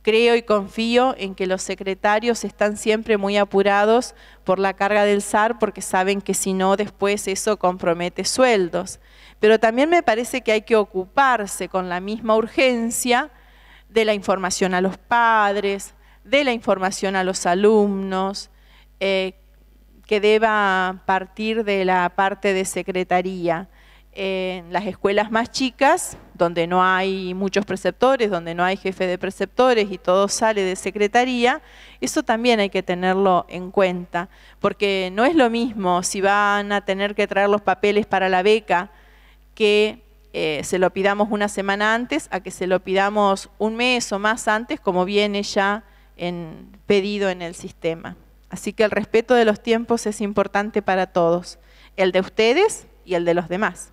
creo y confío en que los secretarios están siempre muy apurados por la carga del SAR porque saben que si no después eso compromete sueldos. Pero también me parece que hay que ocuparse con la misma urgencia de la información a los padres, de la información a los alumnos, que deba partir de la parte de secretaría. En las escuelas más chicas, donde no hay muchos preceptores, donde no hay jefe de preceptores y todo sale de secretaría, eso también hay que tenerlo en cuenta, porque no es lo mismo si van a tener que traer los papeles para la beca que se lo pidamos una semana antes a que se lo pidamos un mes o más antes, como viene ya pedido en el sistema. Así que el respeto de los tiempos es importante para todos, el de ustedes y el de los demás.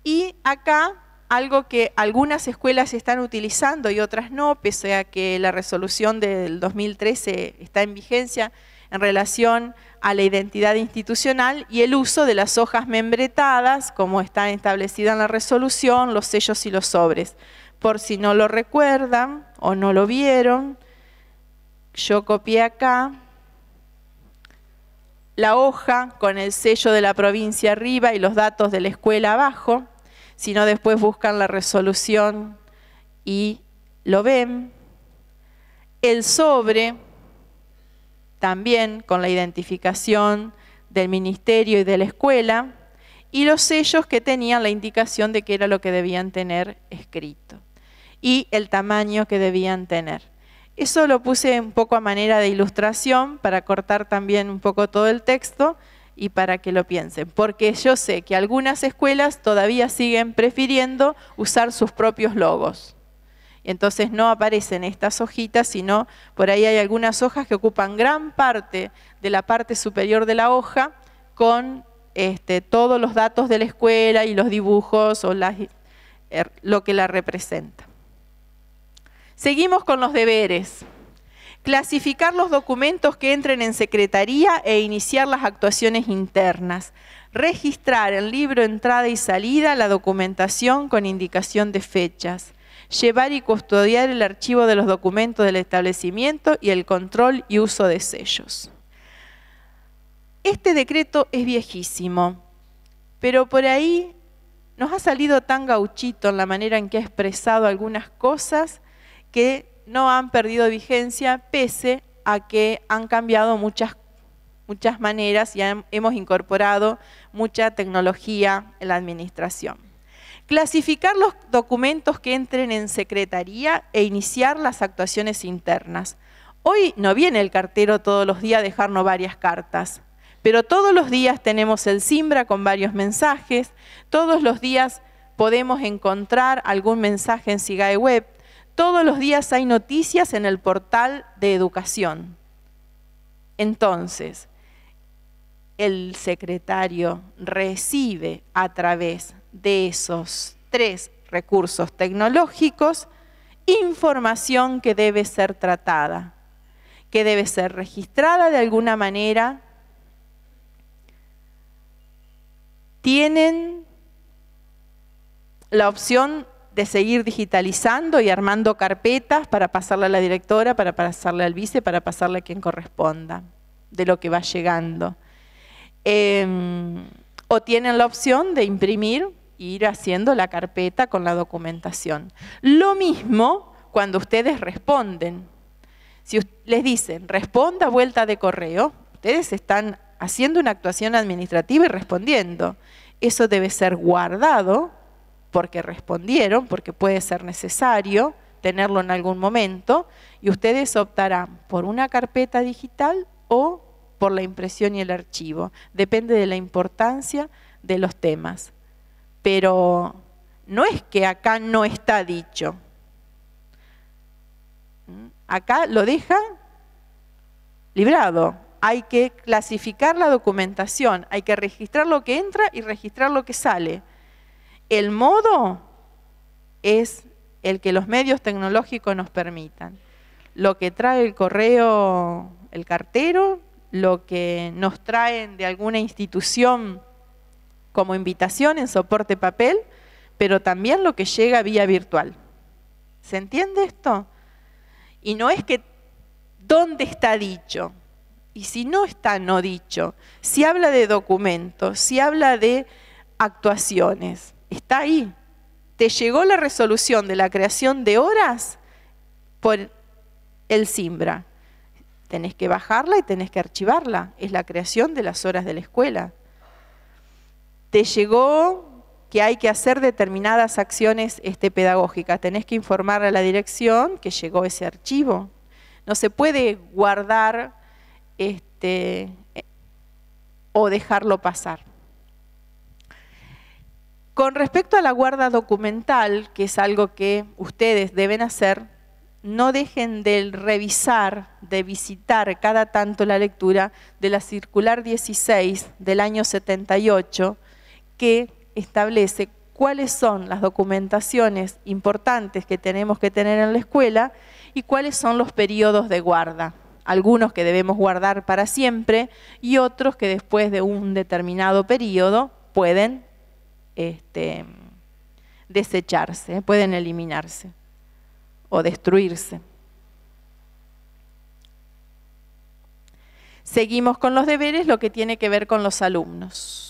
Y acá algo que algunas escuelas están utilizando y otras no, pese a que la resolución del 2013 está en vigencia en relación a la identidad institucional y el uso de las hojas membretadas, como está establecida en la resolución, los sellos y los sobres. Por si no lo recuerdan o no lo vieron, yo copié acá la hoja con el sello de la provincia arriba y los datos de la escuela abajo. Si no, después buscan la resolución y lo ven. El sobre, también con la identificación del ministerio y de la escuela, y los sellos que tenían la indicación de qué era lo que debían tener escrito, y el tamaño que debían tener. Eso lo puse un poco a manera de ilustración para cortar también un poco todo el texto y para que lo piensen, porque yo sé que algunas escuelas todavía siguen prefiriendo usar sus propios logos. Entonces no aparecen estas hojitas, sino por ahí hay algunas hojas que ocupan gran parte de la parte superior de la hoja con todos los datos de la escuela y los dibujos o lo que la representa. Seguimos con los deberes. Clasificar los documentos que entren en secretaría e iniciar las actuaciones internas. Registrar en libro entrada y salida la documentación con indicación de fechas. Llevar y custodiar el archivo de los documentos del establecimiento y el control y uso de sellos. Este decreto es viejísimo, pero por ahí nos ha salido tan gauchito en la manera en que ha expresado algunas cosas que no han perdido vigencia, pese a que han cambiado muchas maneras y hemos incorporado mucha tecnología en la administración. Clasificar los documentos que entren en secretaría e iniciar las actuaciones internas. Hoy no viene el cartero todos los días a dejarnos varias cartas, pero todos los días tenemos el Simbra con varios mensajes, todos los días podemos encontrar algún mensaje en SIGAE Web, todos los días hay noticias en el portal de educación. Entonces, el secretario recibe a través de esos 3 recursos tecnológicos información que debe ser tratada, que debe ser registrada de alguna manera. Tienen la opción de seguir digitalizando y armando carpetas para pasarle a la directora, para pasarle al vice, para pasarle a quien corresponda, de lo que va llegando. O tienen la opción de imprimir e ir haciendo la carpeta con la documentación. Lo mismo cuando ustedes responden. Si les dicen, responda vuelta de correo, ustedes están haciendo una actuación administrativa y respondiendo. Eso debe ser guardado porque respondieron, porque puede ser necesario tenerlo en algún momento, y ustedes optarán por una carpeta digital o por la impresión y el archivo. Depende de la importancia de los temas. Pero no es que acá no está dicho. Acá lo deja librado. Hay que clasificar la documentación, hay que registrar lo que entra y registrar lo que sale. El modo es el que los medios tecnológicos nos permitan. Lo que trae el correo, el cartero, lo que nos traen de alguna institución como invitación en soporte papel, pero también lo que llega vía virtual. ¿Se entiende esto? Y no es que ¿dónde está dicho? Y si no está no dicho, si habla de documentos, si habla de actuaciones, está ahí. Te llegó la resolución de la creación de horas por el Simbra. Tenés que bajarla y tenés que archivarla. Es la creación de las horas de la escuela. Te llegó que hay que hacer determinadas acciones pedagógicas. Tenés que informar a la dirección que llegó ese archivo. No se puede guardar o dejarlo pasar. Con respecto a la guarda documental, que es algo que ustedes deben hacer, no dejen de revisar, de visitar cada tanto la lectura de la circular 16 del año 78, que establece cuáles son las documentaciones importantes que tenemos que tener en la escuela y cuáles son los periodos de guarda. Algunos que debemos guardar para siempre y otros que después de un determinado periodo pueden desecharse, pueden eliminarse o destruirse. Seguimos con los deberes, lo que tiene que ver con los alumnos.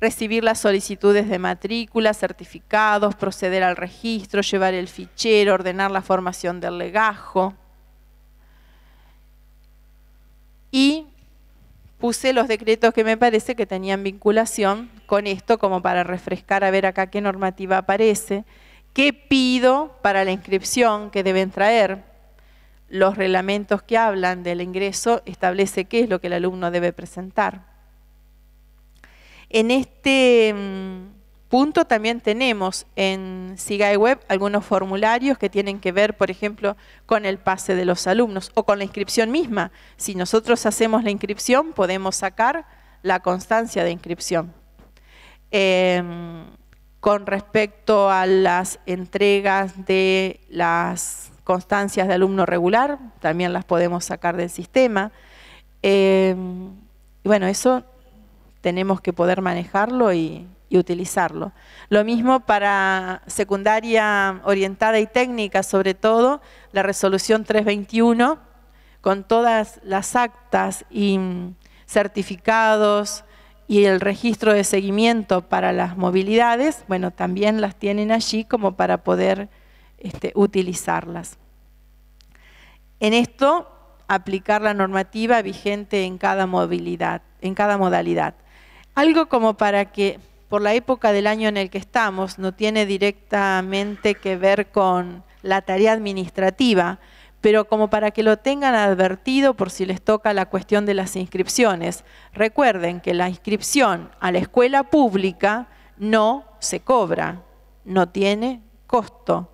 Recibir las solicitudes de matrícula, certificados, proceder al registro, llevar el fichero, ordenar la formación del legajo. Y puse los decretos que me parece que tenían vinculación con esto, como para refrescar a ver acá qué normativa aparece. ¿Qué pido para la inscripción que deben traer? Los reglamentos que hablan del ingreso establece qué es lo que el alumno debe presentar. En este punto también tenemos en SIGAE Web algunos formularios que tienen que ver, por ejemplo, con el pase de los alumnos o con la inscripción misma. Si nosotros hacemos la inscripción, podemos sacar la constancia de inscripción. Con respecto a las entregas de las constancias de alumno regular, también las podemos sacar del sistema. Bueno, eso tenemos que poder manejarlo y utilizarlo. Lo mismo para secundaria orientada y técnica, sobre todo la resolución 321, con todas las actas y certificados y el registro de seguimiento para las movilidades, bueno, también las tienen allí como para poder utilizarlas. En esto, aplicar la normativa vigente en cada modalidad. Algo como para que, por la época del año en el que estamos, no tiene directamente que ver con la tarea administrativa, pero como para que lo tengan advertido por si les toca la cuestión de las inscripciones. Recuerden que la inscripción a la escuela pública no se cobra, no tiene costo.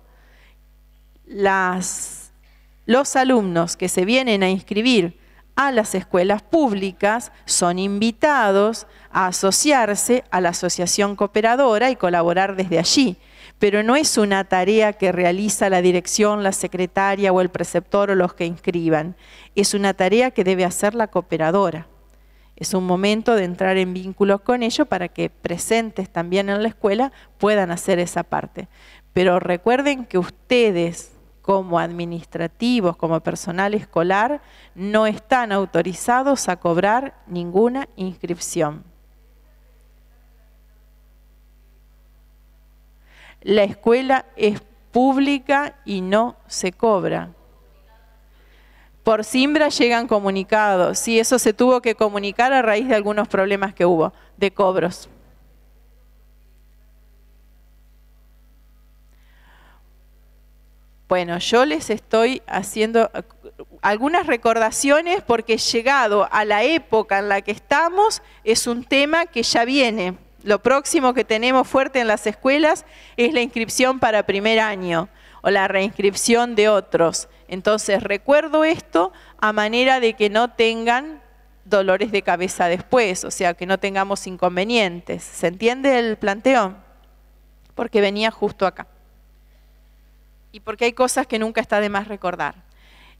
Los alumnos que se vienen a inscribir a las escuelas públicas son invitados a asociarse a la asociación cooperadora y colaborar desde allí, pero no es una tarea que realiza la dirección, la secretaria o el preceptor o los que inscriban, es una tarea que debe hacer la cooperadora. Es un momento de entrar en vínculos con ellos para que presentes también en la escuela puedan hacer esa parte. Pero recuerden que ustedes, como administrativos, como personal escolar, no están autorizados a cobrar ninguna inscripción. La escuela es pública y no se cobra. Por Simbra llegan comunicados. Sí, eso se tuvo que comunicar a raíz de algunos problemas que hubo, de cobros. Bueno, yo les estoy haciendo algunas recordaciones porque llegado a la época en la que estamos es un tema que ya viene. Lo próximo que tenemos fuerte en las escuelas es la inscripción para primer año o la reinscripción de otros. Entonces recuerdo esto a manera de que no tengan dolores de cabeza después, o sea, que no tengamos inconvenientes. ¿Se entiende el planteo? Porque venía justo acá. Y porque hay cosas que nunca está de más recordar.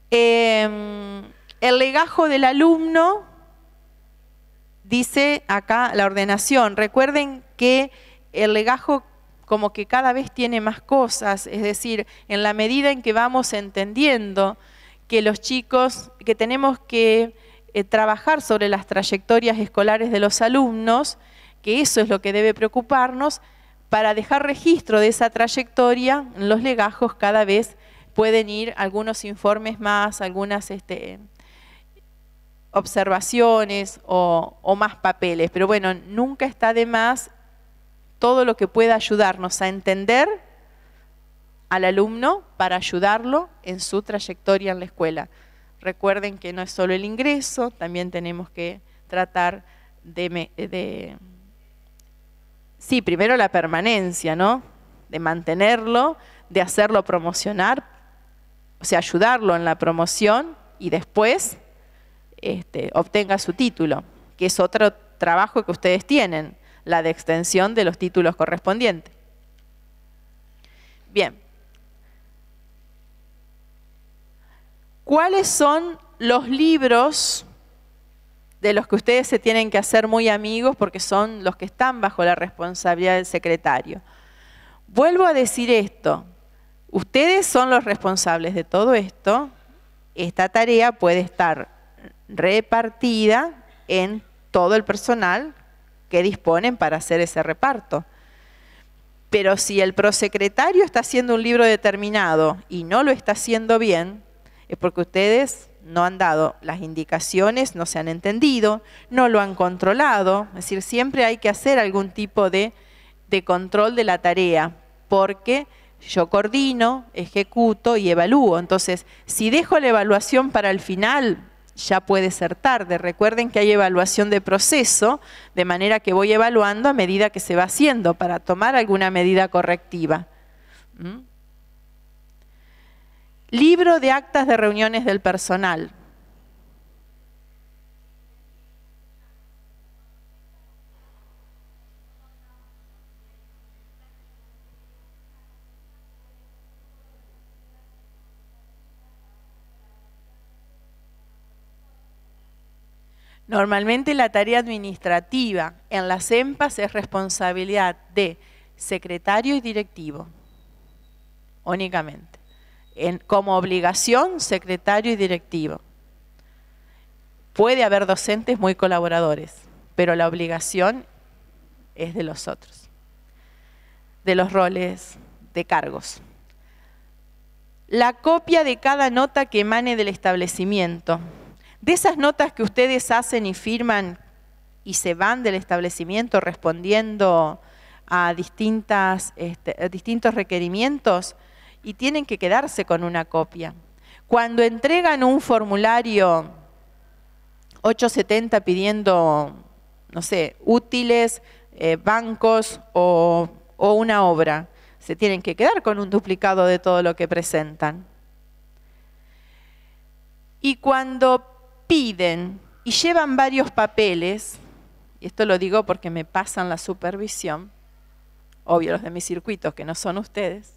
El legajo del alumno, dice acá la ordenación. Recuerden que el legajo como que cada vez tiene más cosas, es decir, en la medida en que vamos entendiendo que los chicos, que tenemos que trabajar sobre las trayectorias escolares de los alumnos, que eso es lo que debe preocuparnos. Para dejar registro de esa trayectoria, en los legajos cada vez pueden ir algunos informes más, algunas observaciones o más papeles. Pero bueno, nunca está de más todo lo que pueda ayudarnos a entender al alumno para ayudarlo en su trayectoria en la escuela. Recuerden que no es solo el ingreso, también tenemos que tratar sí, primero la permanencia, ¿no? De mantenerlo, de hacerlo promocionar, o sea, ayudarlo en la promoción y después obtenga su título, que es otro trabajo que ustedes tienen. la de extensión de los títulos correspondientes. Bien. ¿Cuáles son los libros de los que ustedes se tienen que hacer muy amigos porque son los que están bajo la responsabilidad del secretario? Vuelvo a decir esto, ustedes son los responsables de todo esto, esta tarea puede estar repartida en todo el personal que disponen para hacer ese reparto. Pero si el prosecretario está haciendo un libro determinado y no lo está haciendo bien, es porque ustedes no han dado las indicaciones, no se han entendido, no lo han controlado. Es decir, siempre hay que hacer algún tipo de control de la tarea, porque yo coordino, ejecuto y evalúo. Entonces, si dejo la evaluación para el final, ya puede ser tarde. Recuerden que hay evaluación de proceso, de manera que voy evaluando a medida que se va haciendo para tomar alguna medida correctiva. Libro de actas de reuniones del personal. Normalmente la tarea administrativa en las EMPAs es responsabilidad de secretario y directivo, únicamente. Como obligación, secretario y directivo. Puede haber docentes muy colaboradores, pero la obligación es de los otros, de los roles de cargos. La copia de cada nota que emane del establecimiento. De esas notas que ustedes hacen y firman y se van del establecimiento respondiendo a distintos requerimientos, y tienen que quedarse con una copia. Cuando entregan un formulario 870 pidiendo, no sé, útiles, bancos o una obra, se tienen que quedar con un duplicado de todo lo que presentan. Y cuando piden y llevan varios papeles, y esto lo digo porque me pasan la supervisión, obvio los de mis circuitos que no son ustedes,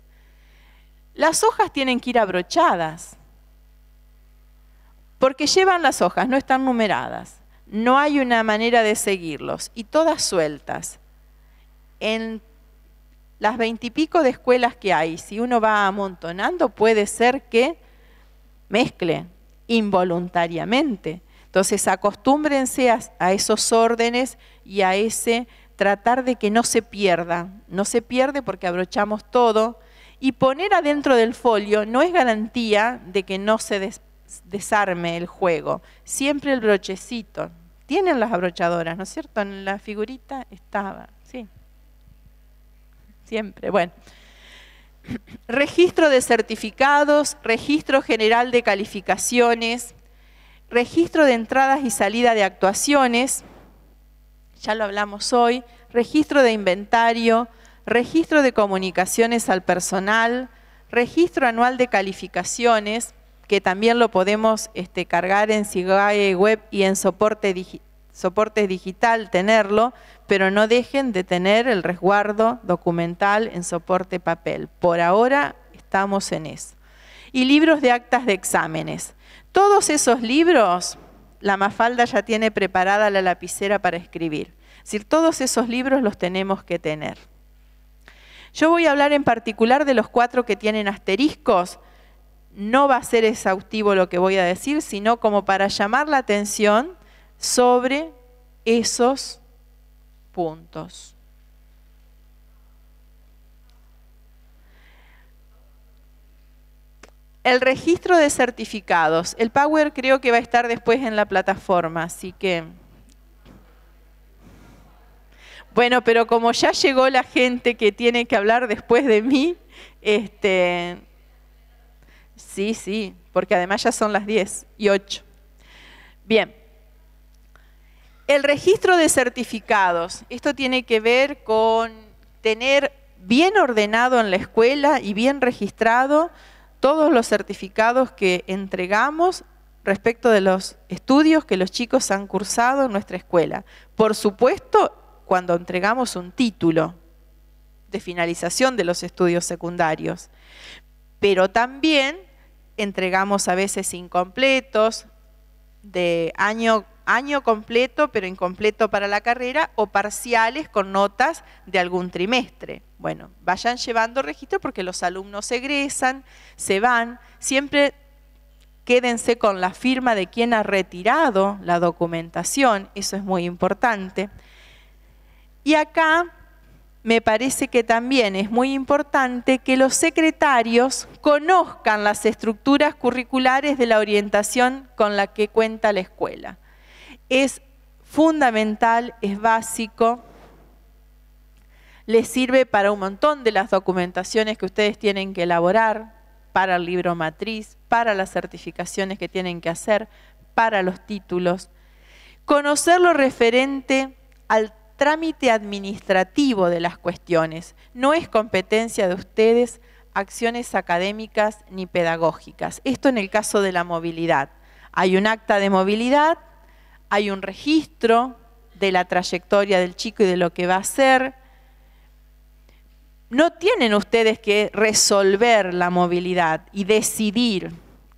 las hojas tienen que ir abrochadas, porque llevan las hojas, no están numeradas, no hay una manera de seguirlos, y todas sueltas. En las 20 y pico de escuelas que hay, si uno va amontonando, puede ser que mezcle involuntariamente. Entonces acostúmbrense a esos órdenes y a ese tratar de que no se pierda. No se pierde porque abrochamos todo. Y poner adentro del folio no es garantía de que no se desarme el juego. Siempre el brochecito. Tienen las abrochadoras, ¿no es cierto? En la figurita estaba, sí. Siempre, bueno. Registro de certificados, registro general de calificaciones, registro de entradas y salida de actuaciones, ya lo hablamos hoy, registro de inventario, registro de comunicaciones al personal, registro anual de calificaciones, que también lo podemos cargar en SIGAE web y en soporte digital, tenerlo, pero no dejen de tener el resguardo documental en soporte papel. Por ahora estamos en eso. Y libros de actas de exámenes. Todos esos libros, la Mafalda ya tiene preparada la lapicera para escribir. Es decir, todos esos libros los tenemos que tener. Yo voy a hablar en particular de los 4 que tienen asteriscos. No va a ser exhaustivo lo que voy a decir, sino como para llamar la atención sobre esos puntos. El registro de certificados. El Power creo que va a estar después en la plataforma, así que... Bueno, pero como ya llegó la gente que tiene que hablar después de mí, sí, porque además ya son las 10:08. Bien. El registro de certificados. Esto tiene que ver con tener bien ordenado en la escuela y bien registrado todos los certificados que entregamos respecto de los estudios que los chicos han cursado en nuestra escuela. Por supuesto, cuando entregamos un título de finalización de los estudios secundarios, pero también entregamos a veces incompletos, de año completo, pero incompleto para la carrera, o parciales con notas de algún trimestre. Bueno, vayan llevando registro porque los alumnos egresan, se van, siempre quédense con la firma de quien ha retirado la documentación, eso es muy importante. Y acá me parece que también es muy importante que los secretarios conozcan las estructuras curriculares de la orientación con la que cuenta la escuela. Es fundamental, es básico, les sirve para un montón de las documentaciones que ustedes tienen que elaborar, para el libro matriz, para las certificaciones que tienen que hacer, para los títulos. Conocer lo referente al trámite administrativo de las cuestiones. No es competencia de ustedes acciones académicas ni pedagógicas. Esto en el caso de la movilidad. Hay un acta de movilidad, hay un registro de la trayectoria del chico y de lo que va a hacer. No tienen ustedes que resolver la movilidad y decidir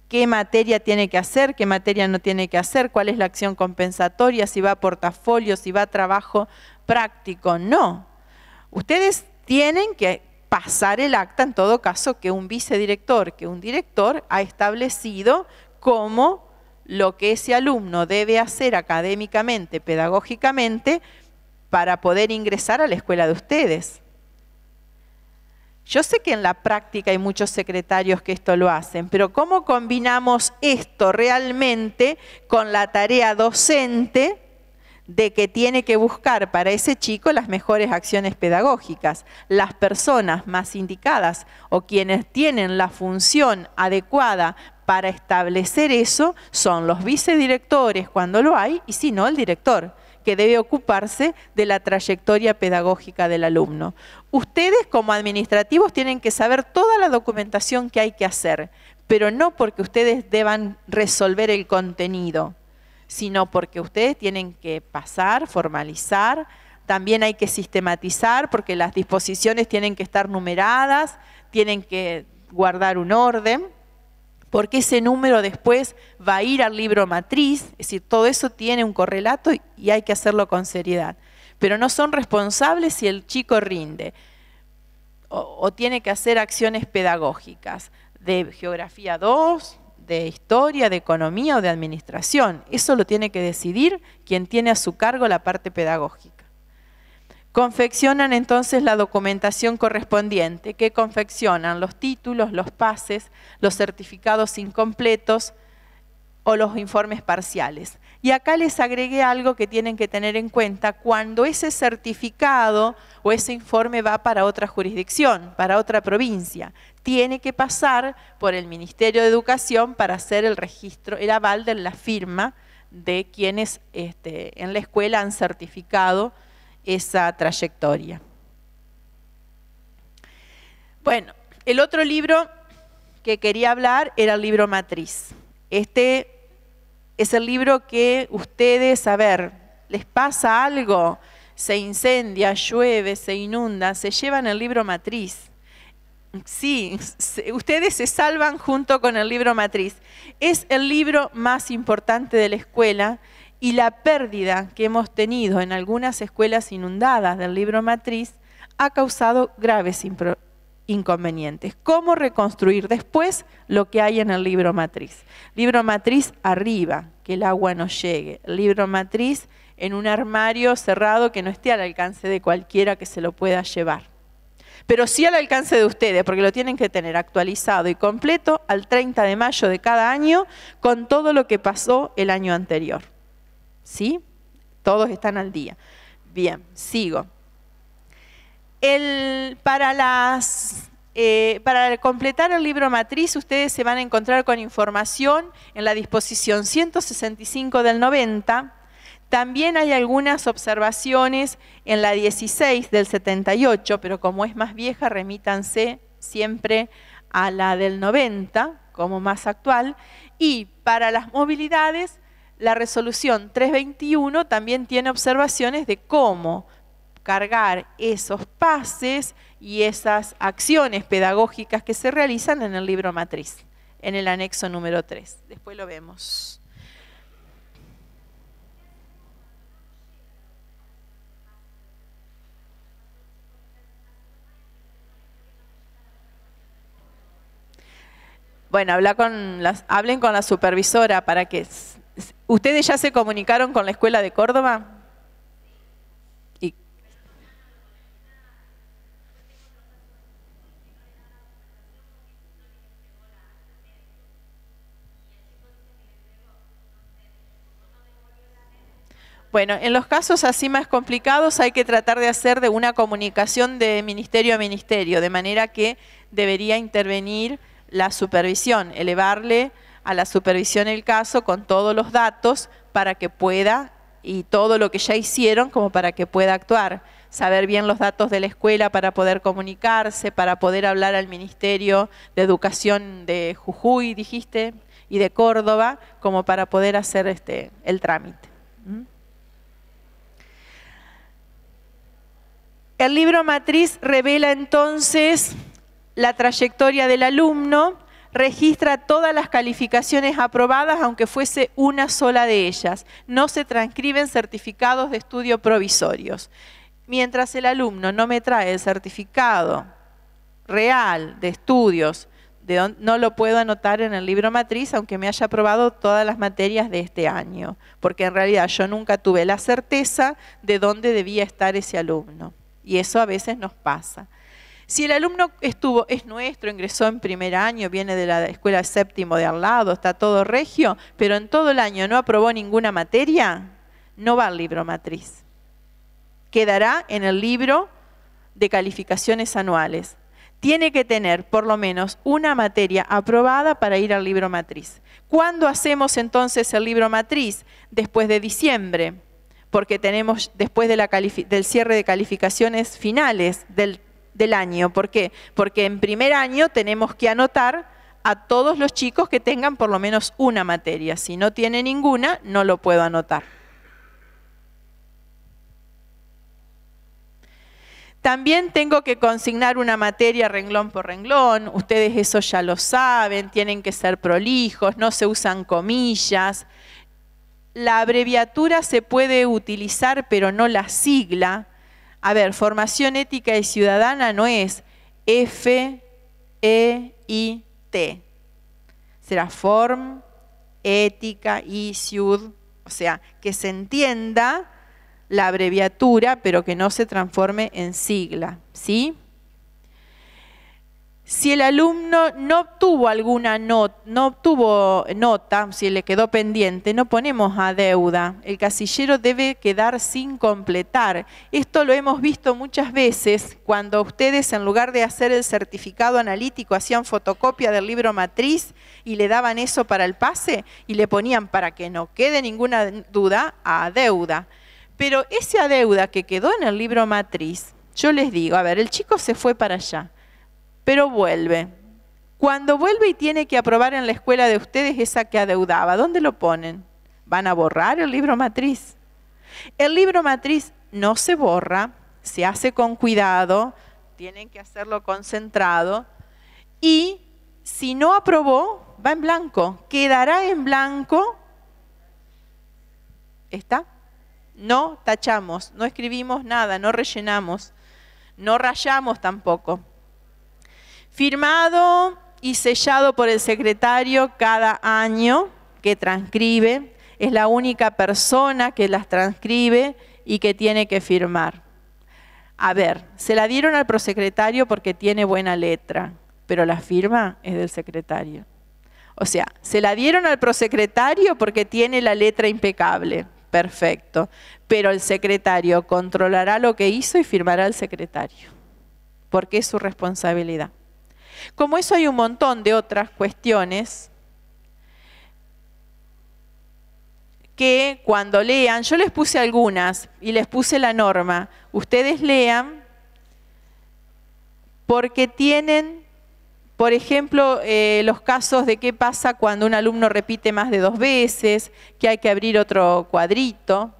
qué materia tiene que hacer, qué materia no tiene que hacer, cuál es la acción compensatoria, si va a portafolio, si va a trabajo práctico. No. Ustedes tienen que pasar el acta, en todo caso, que un vicedirector, que un director ha establecido como lo que ese alumno debe hacer académicamente, pedagógicamente, para poder ingresar a la escuela de ustedes. Yo sé que en la práctica hay muchos secretarios que esto lo hacen, pero ¿cómo combinamos esto realmente con la tarea docente de que tiene que buscar para ese chico las mejores acciones pedagógicas? Las personas más indicadas o quienes tienen la función adecuada para establecer eso son los vicedirectores cuando lo hay, y si no, el director, que debe ocuparse de la trayectoria pedagógica del alumno. Ustedes como administrativos tienen que saber toda la documentación que hay que hacer, pero no porque ustedes deban resolver el contenido, sino porque ustedes tienen que pasar, formalizar, también hay que sistematizar porque las disposiciones tienen que estar numeradas, tienen que guardar un orden, porque ese número después va a ir al libro matriz, es decir, todo eso tiene un correlato y hay que hacerlo con seriedad. Pero no son responsables si el chico rinde o tiene que hacer acciones pedagógicas de geografía 2, de historia, de economía o de administración. Eso lo tiene que decidir quien tiene a su cargo la parte pedagógica. Confeccionan entonces la documentación correspondiente, que confeccionan los títulos, los pases, los certificados incompletos o los informes parciales. Y acá les agregué algo que tienen que tener en cuenta cuando ese certificado o ese informe va para otra jurisdicción, para otra provincia. Tiene que pasar por el Ministerio de Educación para hacer el registro, el aval de la firma de quienes en la escuela han certificado esa trayectoria. Bueno, el otro libro que quería hablar era el libro matriz. Este es el libro que ustedes, a ver, les pasa algo, se incendia, llueve, se inunda, se llevan el libro matriz. Sí, ustedes se salvan junto con el libro matriz. Es el libro más importante de la escuela. Y la pérdida que hemos tenido en algunas escuelas inundadas del libro matriz ha causado graves inconvenientes. ¿Cómo reconstruir después lo que hay en el libro matriz? Libro matriz arriba, que el agua no llegue. Libro matriz en un armario cerrado que no esté al alcance de cualquiera que se lo pueda llevar. Pero sí al alcance de ustedes, porque lo tienen que tener actualizado y completo al 30 de mayo de cada año con todo lo que pasó el año anterior. ¿Sí? Todos están al día. Bien, sigo. Para completar el libro matriz, ustedes se van a encontrar con información en la disposición 165 del 90. También hay algunas observaciones en la 16 del 78, pero como es más vieja, remítanse siempre a la del 90, como más actual. Y para las movilidades, la resolución 321 también tiene observaciones de cómo cargar esos pases y esas acciones pedagógicas que se realizan en el libro matriz, en el anexo número 3. Después lo vemos. Bueno, hablen con la supervisora para que... ¿Ustedes ya se comunicaron con la Escuela de Córdoba? Bueno, en los casos así más complicados hay que tratar de hacer de una comunicación de ministerio a ministerio, de manera que debería intervenir la supervisión, elevarle a la supervisión el caso con todos los datos para que pueda, y todo lo que ya hicieron como para que pueda actuar. Saber bien los datos de la escuela para poder comunicarse, para poder hablar al Ministerio de Educación de Jujuy, dijiste, y de Córdoba, como para poder hacer el trámite. El libro matriz revela entonces la trayectoria del alumno, registra todas las calificaciones aprobadas, aunque fuese una sola de ellas. No se transcriben certificados de estudio provisorios. Mientras el alumno no me trae el certificado real de estudios, no lo puedo anotar en el libro matriz, aunque me haya aprobado todas las materias de este año, porque en realidad yo nunca tuve la certeza de dónde debía estar ese alumno. Y eso a veces nos pasa. Si el alumno es nuestro, ingresó en primer año, viene de la escuela séptimo de al lado, está todo regio, pero en todo el año no aprobó ninguna materia, no va al libro matriz. Quedará en el libro de calificaciones anuales. Tiene que tener por lo menos una materia aprobada para ir al libro matriz. ¿Cuándo hacemos entonces el libro matriz? Después de diciembre, porque tenemos después del cierre de calificaciones finales del año. ¿Por qué? Porque en primer año tenemos que anotar a todos los chicos que tengan por lo menos una materia. Si no tiene ninguna, no lo puedo anotar. También tengo que consignar una materia renglón por renglón. Ustedes eso ya lo saben, tienen que ser prolijos, no se usan comillas. La abreviatura se puede utilizar, pero no la sigla. A ver, formación ética y ciudadana no es FEIT. Será form, ética y ciud. O sea, que se entienda la abreviatura, pero que no se transforme en sigla, ¿sí? Si el alumno no obtuvo nota, si le quedó pendiente, no ponemos adeuda. El casillero debe quedar sin completar. Esto lo hemos visto muchas veces cuando ustedes, en lugar de hacer el certificado analítico, hacían fotocopia del libro matriz y le daban eso para el pase y le ponían, para que no quede ninguna duda, adeuda. Pero ese adeuda que quedó en el libro matriz, yo les digo, a ver, el chico se fue para allá, pero vuelve. Cuando vuelve y tiene que aprobar en la escuela de ustedes esa que adeudaba, ¿dónde lo ponen? ¿Van a borrar el libro matriz? El libro matriz no se borra, se hace con cuidado, tienen que hacerlo concentrado, y si no aprobó, va en blanco, quedará en blanco. ¿Está? No tachamos, no escribimos nada, no rellenamos, no rayamos tampoco. Firmado y sellado por el secretario cada año que transcribe, es la única persona que las transcribe y que tiene que firmar. A ver, se la dieron al prosecretario porque tiene buena letra, pero la firma es del secretario. O sea, se la dieron al prosecretario porque tiene la letra impecable. Perfecto, pero el secretario controlará lo que hizo y firmará el secretario, porque es su responsabilidad. Como eso hay un montón de otras cuestiones que cuando lean, yo les puse algunas y les puse la norma, ustedes lean porque tienen, por ejemplo, los casos de qué pasa cuando un alumno repite más de 2 veces, que hay que abrir otro cuadrito.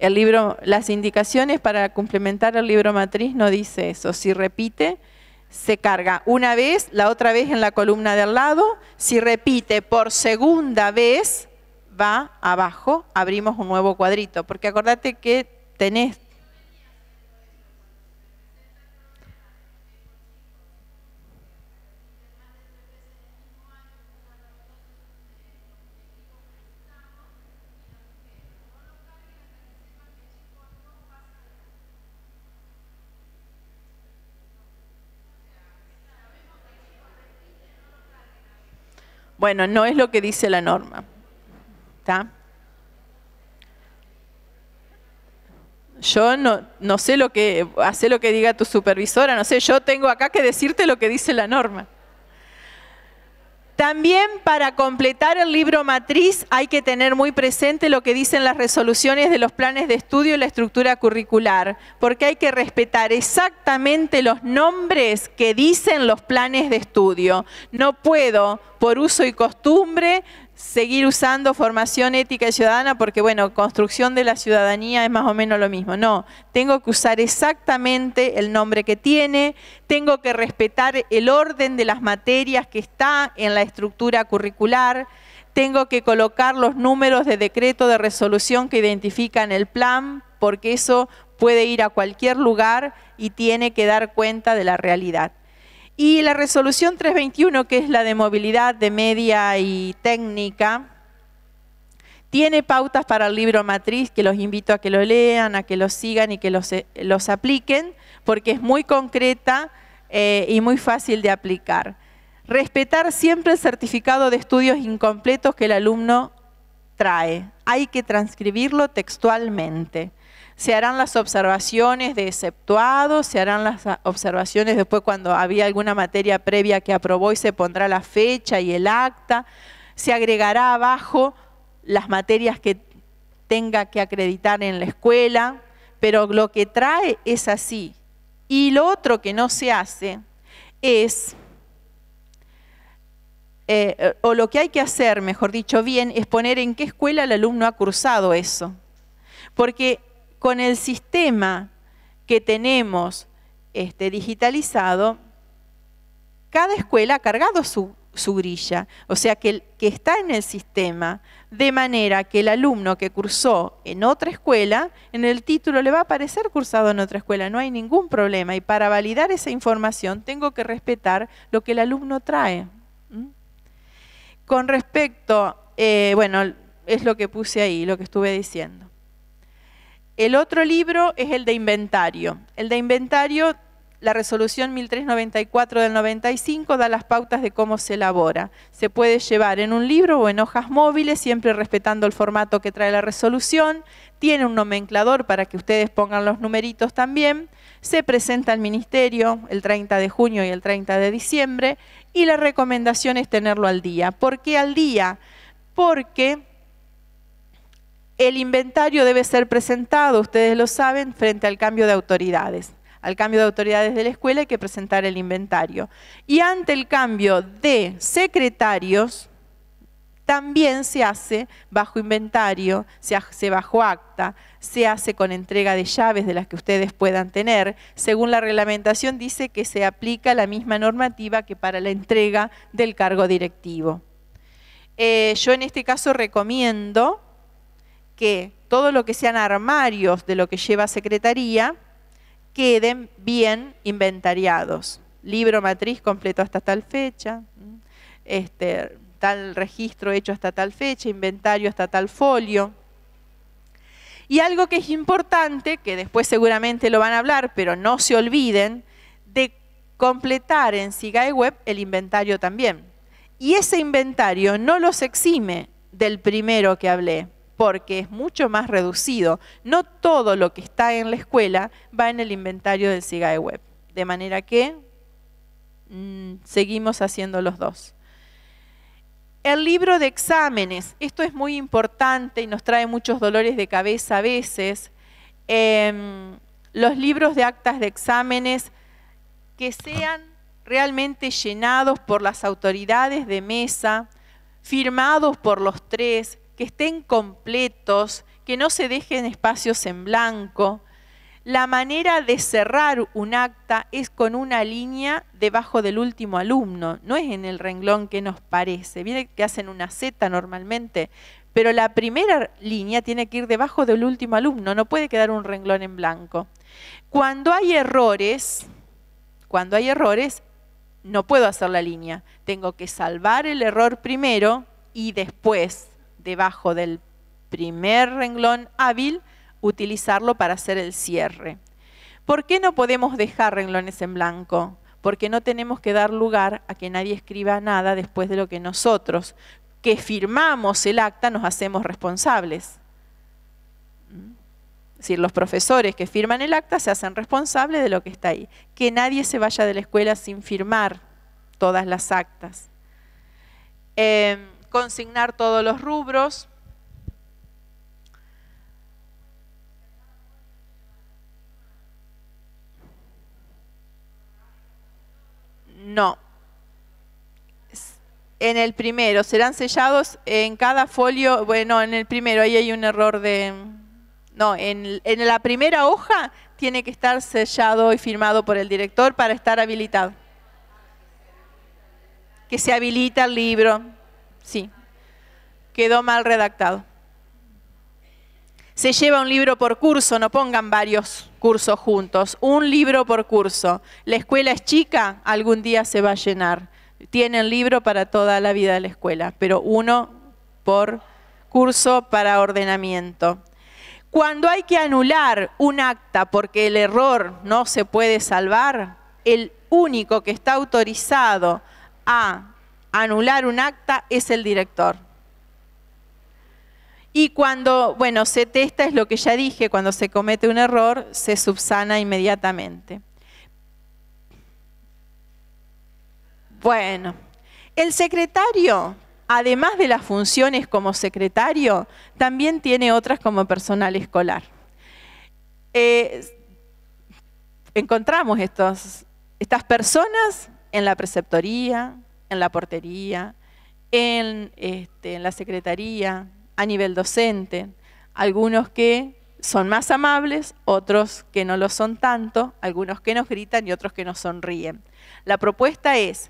El libro, las indicaciones para complementar el libro matriz no dice eso. Si repite, se carga una vez, la otra vez en la columna de al lado. Si repite por segunda vez, va abajo, abrimos un nuevo cuadrito. Porque acordate que tenés... Bueno, no es lo que dice la norma. ¿Está? Yo no sé hace lo que diga tu supervisora, no sé, yo tengo acá que decirte lo que dice la norma. También para completar el libro matriz hay que tener muy presente lo que dicen las resoluciones de los planes de estudio y la estructura curricular, porque hay que respetar exactamente los nombres que dicen los planes de estudio. No puedo, por uso y costumbre, seguir usando formación ética y ciudadana porque, bueno, construcción de la ciudadanía es más o menos lo mismo. No, tengo que usar exactamente el nombre que tiene, tengo que respetar el orden de las materias que está en la estructura curricular, tengo que colocar los números de decreto de resolución que identifican el plan, porque eso puede ir a cualquier lugar y tiene que dar cuenta de la realidad. Y la resolución 321, que es la de movilidad de media y técnica, tiene pautas para el libro matriz que los invito a que lo lean, a que lo sigan y que los apliquen, porque es muy concreta y muy fácil de aplicar. Respetar siempre el certificado de estudios incompletos que el alumno trae. Hay que transcribirlo textualmente. Se harán las observaciones de exceptuado, se harán las observaciones después cuando había alguna materia previa que aprobó y se pondrá la fecha y el acta. Se agregará abajo las materias que tenga que acreditar en la escuela, pero lo que trae es así. Y lo otro que no se hace es, o lo que hay que hacer, mejor dicho bien, es poner en qué escuela el alumno ha cursado eso. Porque con el sistema que tenemos digitalizado, cada escuela ha cargado su grilla, o sea que está en el sistema, de manera que el alumno que cursó en otra escuela, en el título le va a aparecer cursado en otra escuela, no hay ningún problema. Y para validar esa información tengo que respetar lo que el alumno trae. Con respecto, bueno, es lo que puse ahí, lo que estuve diciendo. El otro libro es el de inventario. El de inventario, la resolución 1394 del 95 da las pautas de cómo se elabora. Se puede llevar en un libro o en hojas móviles, siempre respetando el formato que trae la resolución. Tiene un nomenclador para que ustedes pongan los numeritos también. Se presenta al ministerio el 30 de junio y el 30 de diciembre. Y la recomendación es tenerlo al día. ¿Por qué al día? Porque el inventario debe ser presentado, ustedes lo saben, frente al cambio de autoridades. Al cambio de autoridades de la escuela hay que presentar el inventario. Y ante el cambio de secretarios, también se hace bajo inventario, se hace bajo acta, se hace con entrega de llaves de las que ustedes puedan tener. Según la reglamentación dice que se aplica la misma normativa que para la entrega del cargo directivo. Yo en este caso recomiendo que todo lo que sean armarios de lo que lleva secretaría queden bien inventariados. Libro matriz completo hasta tal fecha, tal registro hecho hasta tal fecha, inventario hasta tal folio. Y algo que es importante, que después seguramente lo van a hablar, pero no se olviden, de completar en SIGAE Web el inventario también. Y ese inventario no los exime del primero que hablé, porque es mucho más reducido. No todo lo que está en la escuela va en el inventario del SIGAE Web. De manera que seguimos haciendo los dos. El libro de exámenes, esto es muy importante y nos trae muchos dolores de cabeza a veces. Los libros de actas de exámenes que sean realmente llenados por las autoridades de mesa, firmados por los tres, que estén completos, que no se dejen espacios en blanco. La manera de cerrar un acta es con una línea debajo del último alumno, no es en el renglón que nos parece. Viene que hacen una Z normalmente, pero la primera línea tiene que ir debajo del último alumno, no puede quedar un renglón en blanco. Cuando hay errores, no puedo hacer la línea. Tengo que salvar el error primero y después, debajo del primer renglón hábil, utilizarlo para hacer el cierre. ¿Por qué no podemos dejar renglones en blanco? Porque no tenemos que dar lugar a que nadie escriba nada después de lo que nosotros, que firmamos el acta, nos hacemos responsables. Es decir, los profesores que firman el acta se hacen responsables de lo que está ahí. Que nadie se vaya de la escuela sin firmar todas las actas. Consignar todos los rubros. No. En el primero, serán sellados en cada folio. Bueno, en el primero, ahí hay un error de... No, en la primera hoja tiene que estar sellado y firmado por el director para estar habilitado. Que se habilita el libro. Sí, quedó mal redactado. Se lleva un libro por curso, no pongan varios cursos juntos. Un libro por curso. La escuela es chica, algún día se va a llenar. Tienen libro para toda la vida de la escuela, pero uno por curso para ordenamiento. Cuando hay que anular un acta porque el error no se puede salvar, el único que está autorizado a anular un acta es el director. Y cuando, bueno, se testa, es lo que ya dije, cuando se comete un error, se subsana inmediatamente. Bueno, el secretario, además de las funciones como secretario, también tiene otras como personal escolar. Encontramos estas personas en la preceptoría, en la portería, en la secretaría, a nivel docente, algunos que son más amables, otros que no lo son tanto, algunos que nos gritan y otros que nos sonríen. La propuesta es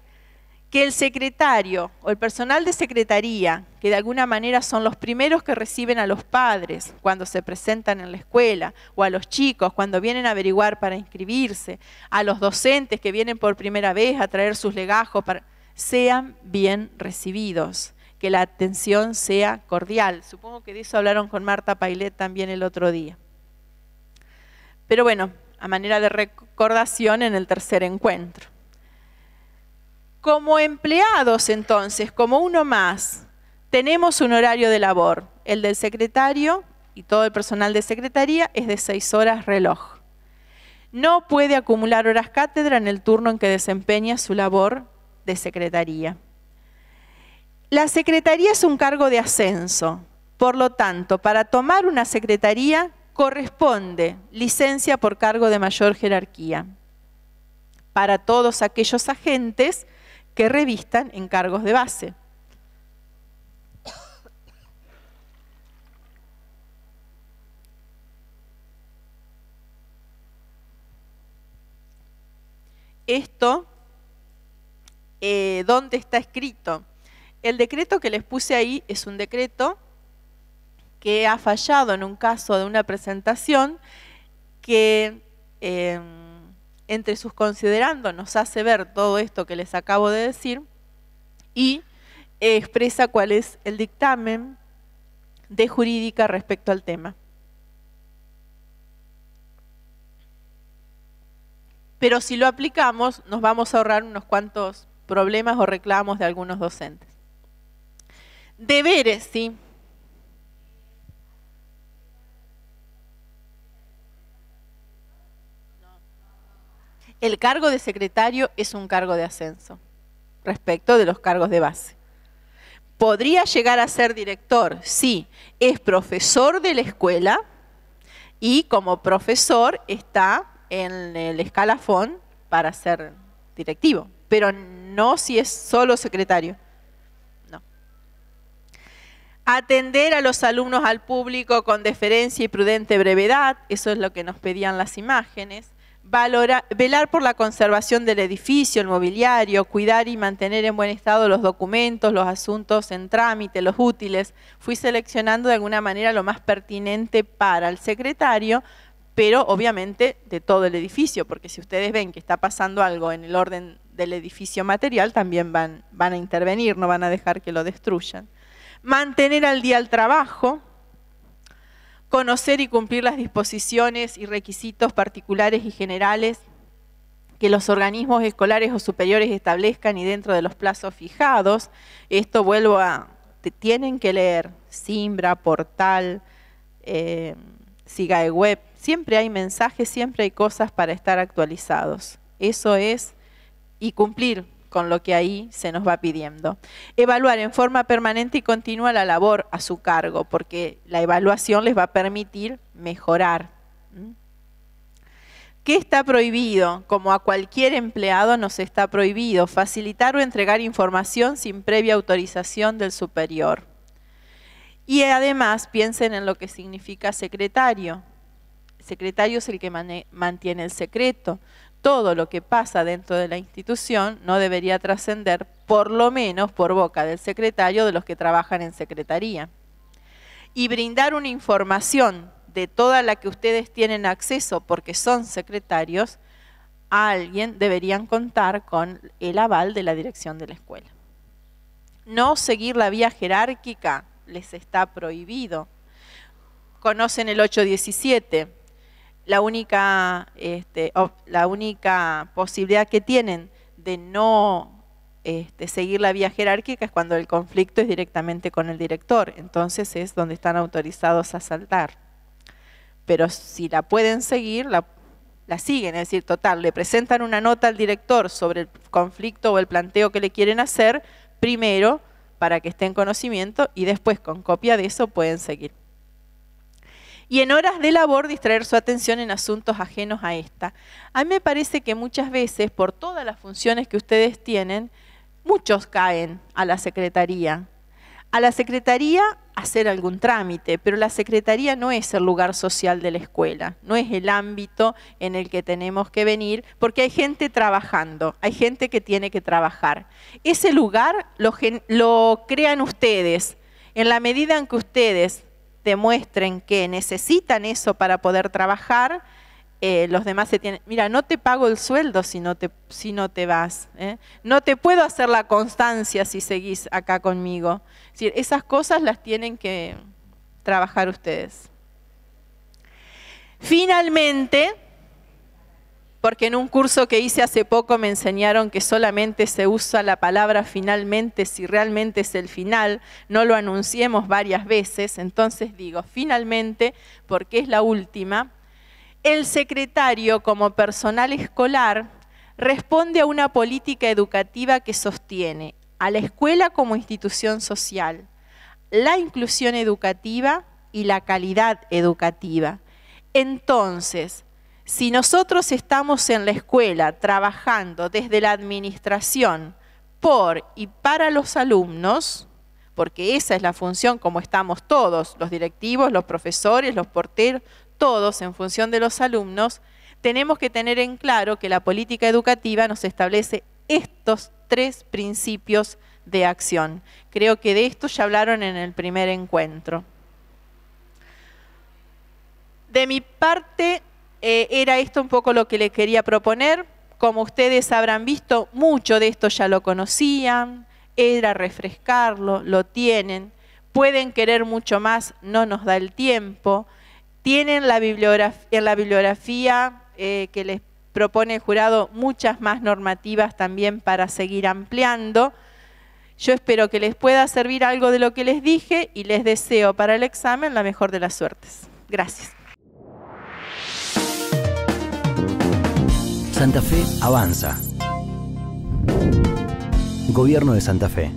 que el secretario o el personal de secretaría, que de alguna manera son los primeros que reciben a los padres cuando se presentan en la escuela, o a los chicos cuando vienen a averiguar para inscribirse, a los docentes que vienen por primera vez a traer sus legajos, sean bien recibidos. Que la atención sea cordial. Supongo que de eso hablaron con Marta Pailet también el otro día. Pero bueno, a manera de recordación en el tercer encuentro. Como empleados entonces, como uno más, tenemos un horario de labor. El del secretario y todo el personal de secretaría es de 6 horas reloj. No puede acumular horas cátedra en el turno en que desempeña su labor de secretaría. La secretaría es un cargo de ascenso, por lo tanto, para tomar una secretaría corresponde licencia por cargo de mayor jerarquía para todos aquellos agentes que revistan en cargos de base. Esto, ¿dónde está escrito? El decreto que les puse ahí es un decreto que ha fallado en un caso de una presentación que entre sus considerandos nos hace ver todo esto que les acabo de decir y expresa cuál es el dictamen de jurídica respecto al tema. Pero si lo aplicamos, nos vamos a ahorrar unos cuantos problemas o reclamos de algunos docentes. Deberes, sí. El cargo de secretario es un cargo de ascenso respecto de los cargos de base. Podría llegar a ser director, sí, es profesor de la escuela y como profesor está en el escalafón para ser directivo, pero no si es solo secretario. No. Atender a los alumnos, al público con deferencia y prudente brevedad, eso es lo que nos pedían las imágenes. Velar por la conservación del edificio, el mobiliario, cuidar y mantener en buen estado los documentos, los asuntos en trámite, los útiles. Fui seleccionando de alguna manera lo más pertinente para el secretario, pero obviamente de todo el edificio, porque si ustedes ven que está pasando algo en el orden del edificio material, también van a intervenir, no van a dejar que lo destruyan. Mantener al día el trabajo, conocer y cumplir las disposiciones y requisitos particulares y generales que los organismos escolares o superiores establezcan y dentro de los plazos fijados. Esto tienen que leer Simbra, Portal, SIGAE Web. Siempre hay mensajes, siempre hay cosas para estar actualizados. Eso es, y cumplir con lo que ahí se nos va pidiendo. Evaluar en forma permanente y continua la labor a su cargo, porque la evaluación les va a permitir mejorar. ¿Qué está prohibido? Como a cualquier empleado nos está prohibido facilitar o entregar información sin previa autorización del superior. Y además piensen en lo que significa secretario. El secretario es el que mantiene el secreto. Todo lo que pasa dentro de la institución no debería trascender, por lo menos por boca del secretario, de los que trabajan en secretaría. Y brindar una información de toda la que ustedes tienen acceso porque son secretarios, a alguien deberían contar con el aval de la dirección de la escuela. No seguir la vía jerárquica les está prohibido. Conocen el 817. La única posibilidad que tienen de no seguir la vía jerárquica es cuando el conflicto es directamente con el director. Entonces es donde están autorizados a saltar. Pero si la pueden seguir, la siguen. Es decir, total, le presentan una nota al director sobre el conflicto o el planteo que le quieren hacer, primero para que esté en conocimiento y después con copia de eso pueden seguir. Y en horas de labor distraer su atención en asuntos ajenos a esta. A mí me parece que muchas veces, por todas las funciones que ustedes tienen, muchos caen a la secretaría. A la secretaría hacer algún trámite, pero la secretaría no es el lugar social de la escuela, no es el ámbito en el que tenemos que venir, porque hay gente trabajando, hay gente que tiene que trabajar. Ese lugar lo crean ustedes, en la medida en que ustedes demuestren que necesitan eso para poder trabajar, los demás se tienen, mira, no te pago el sueldo si no te vas, no te puedo hacer la constancia si seguís acá conmigo. Es decir, esas cosas las tienen que trabajar ustedes. Finalmente, porque en un curso que hice hace poco me enseñaron que solamente se usa la palabra finalmente si realmente es el final, no lo anunciemos varias veces, entonces digo finalmente porque es la última. El secretario como personal escolar responde a una política educativa que sostiene a la escuela como institución social, la inclusión educativa y la calidad educativa. Entonces, si nosotros estamos en la escuela trabajando desde la administración por y para los alumnos, porque esa es la función como estamos todos, los directivos, los profesores, los porteros, todos en función de los alumnos, tenemos que tener en claro que la política educativa nos establece estos 3 principios de acción. Creo que de esto ya hablaron en el primer encuentro. De mi parte, era esto un poco lo que les quería proponer. Como ustedes habrán visto, mucho de esto ya lo conocían, era refrescarlo, lo tienen. Pueden querer mucho más, no nos da el tiempo. Tienen en la bibliografía que les propone el jurado muchas más normativas también para seguir ampliando. Yo espero que les pueda servir algo de lo que les dije y les deseo para el examen la mejor de las suertes. Gracias. Santa Fe avanza. Gobierno de Santa Fe.